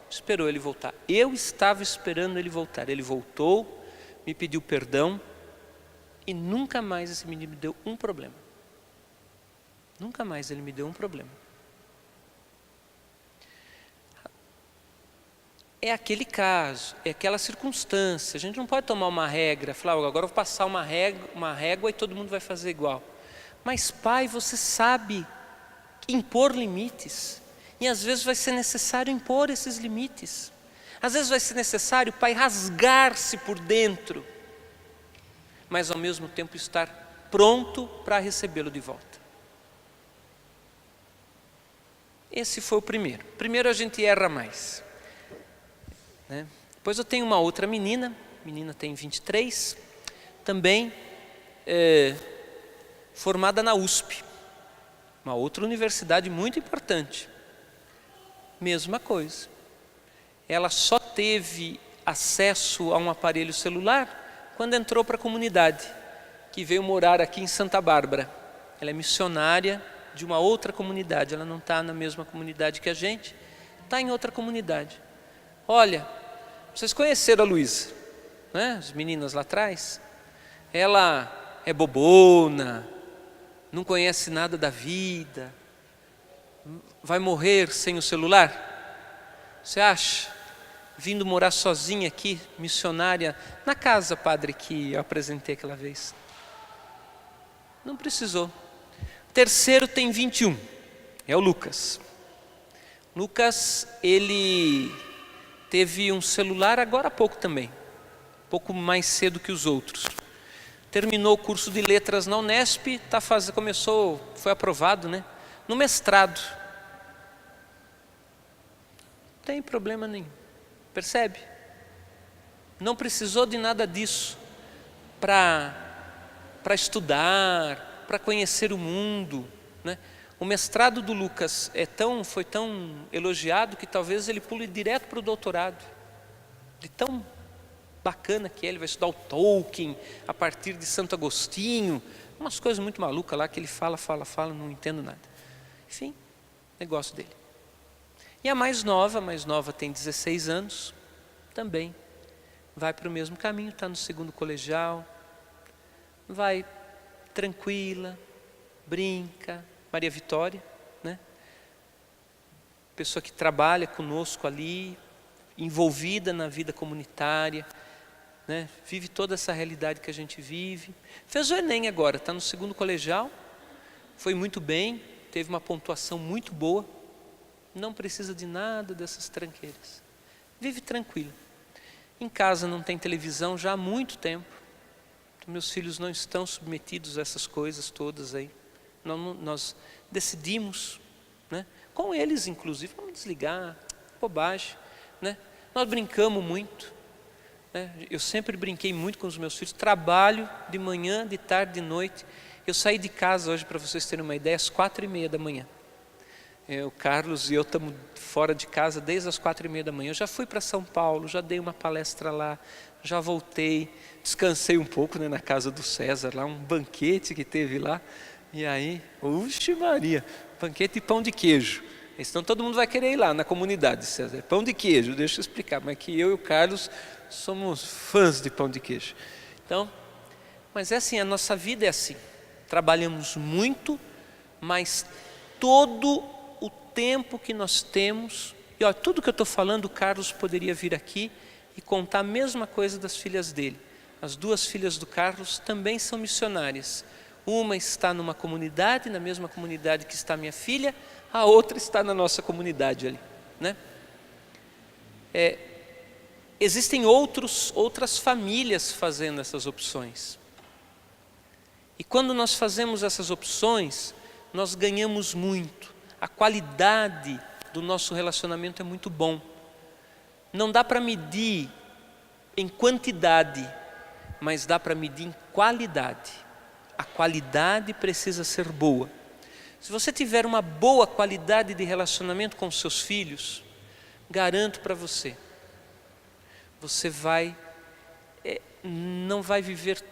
Speaker 1: esperou ele voltar. Eu estava esperando ele voltar. Ele voltou, me pediu perdão e nunca mais esse menino me deu um problema. Nunca mais ele me deu um problema. é aquele caso, é aquela circunstância. A gente não pode tomar uma regra, falar, agora eu vou passar uma régua e todo mundo vai fazer igual. Mas pai, você sabe impor limites. E às vezes vai ser necessário impor esses limites. Às vezes vai ser necessário, pai, rasgar-se por dentro, mas ao mesmo tempo estar pronto para recebê-lo de volta. Esse foi o primeiro. Primeiro a gente erra mais, né? Depois eu tenho uma outra menina tem 23, também formada na USP, uma outra universidade muito importante. Mesma coisa. Ela só teve acesso a um aparelho celular quando entrou para a comunidade, que veio morar aqui em Santa Bárbara. Ela é missionária de uma outra comunidade, ela não está na mesma comunidade que a gente, está em outra comunidade. Olha, vocês conheceram a Luísa, né? As meninas lá atrás. Ela é bobona, não conhece nada da vida, vai morrer sem o celular? Você acha? Vindo morar sozinha aqui, missionária, na casa, padre, que eu apresentei aquela vez. Não precisou. O terceiro tem 21, é o Lucas. Lucas, ele teve um celular agora há pouco também, um pouco mais cedo que os outros. Terminou o curso de letras na Unesp, foi aprovado, né? No mestrado. Não tem problema nenhum. Percebe? Não precisou de nada disso para estudar, para conhecer o mundo, né? O mestrado do Lucas foi tão elogiado que talvez ele pule direto para o doutorado. De tão bacana que é, ele vai estudar o Tolkien a partir de Santo Agostinho, umas coisas muito malucas lá que ele fala, não entendo nada. Enfim, negócio dele. E a mais nova tem 16 anos, também vai para o mesmo caminho, está no segundo colegial, vai tranquila, brinca. Maria Vitória, né? Pessoa que trabalha conosco ali, envolvida na vida comunitária, né? Vive toda essa realidade que a gente vive. Fez o Enem agora, está no segundo colegial, foi muito bem, teve uma pontuação muito boa, não precisa de nada dessas tranqueiras, vive tranquilo. Em casa não tem televisão já há muito tempo, então meus filhos não estão submetidos a essas coisas todas aí. Nós decidimos, né? Com eles inclusive, vamos desligar, bobagem, né? Nós brincamos muito, né? Eu sempre brinquei muito com os meus filhos, trabalho de manhã, de tarde, de noite. Eu saí de casa hoje, para vocês terem uma ideia, às 4:30 da manhã. O Carlos e eu estamos fora de casa desde as 4:30 da manhã. Eu já fui para São Paulo, já dei uma palestra lá, já voltei, descansei um pouco, né, na casa do César, lá um banquete que teve lá. E aí, uxe Maria, banquete e pão de queijo. Então todo mundo vai querer ir lá na comunidade, César. Pão de queijo, deixa eu explicar, mas que eu e o Carlos somos fãs de pão de queijo. Então, mas é assim, a nossa vida é assim. Trabalhamos muito, mas todo o tempo que nós temos, e olha, tudo que eu estou falando, o Carlos poderia vir aqui e contar a mesma coisa das filhas dele. As duas filhas do Carlos também são missionárias. Uma está numa comunidade, na mesma comunidade que está minha filha, a outra está na nossa comunidade ali, né? Existem outras famílias fazendo essas opções. E quando nós fazemos essas opções, nós ganhamos muito. A qualidade do nosso relacionamento é muito bom. Não dá para medir em quantidade, mas dá para medir em qualidade. A qualidade precisa ser boa. Se você tiver uma boa qualidade de relacionamento com os seus filhos, garanto para você, você não vai viver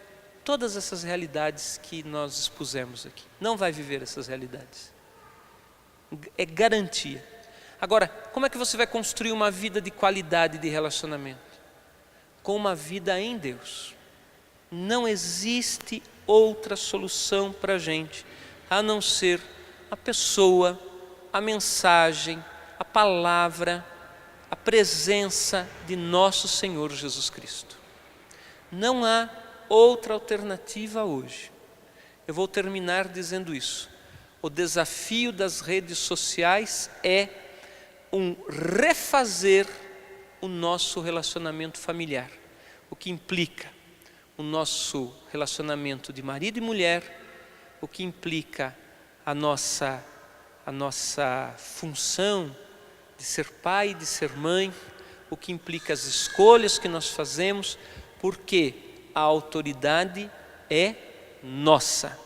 Speaker 1: todas essas realidades que nós expusemos aqui. Não vai viver essas realidades. É garantia. Agora, como é que você vai construir uma vida de qualidade de relacionamento? Com uma vida em Deus. Não existe outra solução para a gente, a não ser a pessoa, a mensagem, a palavra, a presença de nosso Senhor Jesus Cristo. Não há outra alternativa hoje. Eu vou terminar dizendo isso. O desafio das redes sociais é refazer o nosso relacionamento familiar, o que implica o nosso relacionamento de marido e mulher, o que implica a nossa função de ser pai e de ser mãe, o que implica as escolhas que nós fazemos, porque a autoridade é nossa.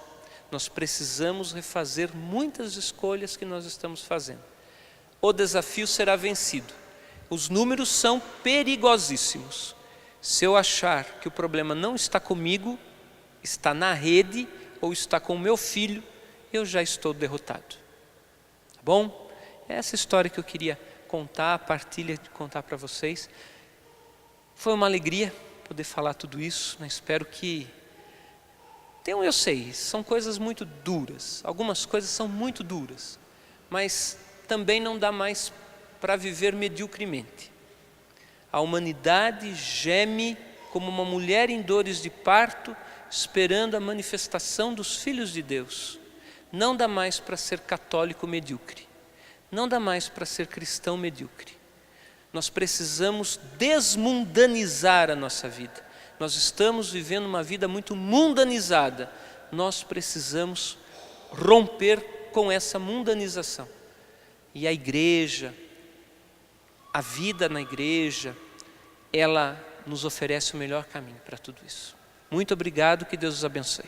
Speaker 1: Nós precisamos refazer muitas escolhas que nós estamos fazendo. O desafio será vencido. Os números são perigosíssimos. Se eu achar que o problema não está comigo, está na rede ou está com o meu filho, eu já estou derrotado. Tá bom? É essa história que eu queria contar, a partilha de contar para vocês. Foi uma alegria poder falar tudo isso, né? Espero que... eu sei, são coisas muito duras, algumas coisas são muito duras, mas também não dá mais para viver mediocremente. A humanidade geme como uma mulher em dores de parto, esperando a manifestação dos filhos de Deus. Não dá mais para ser católico medíocre, não dá mais para ser cristão medíocre. Nós precisamos desmundanizar a nossa vida. Nós estamos vivendo uma vida muito mundanizada. Nós precisamos romper com essa mundanização. E a igreja, a vida na igreja, ela nos oferece o melhor caminho para tudo isso. Muito obrigado, que Deus os abençoe.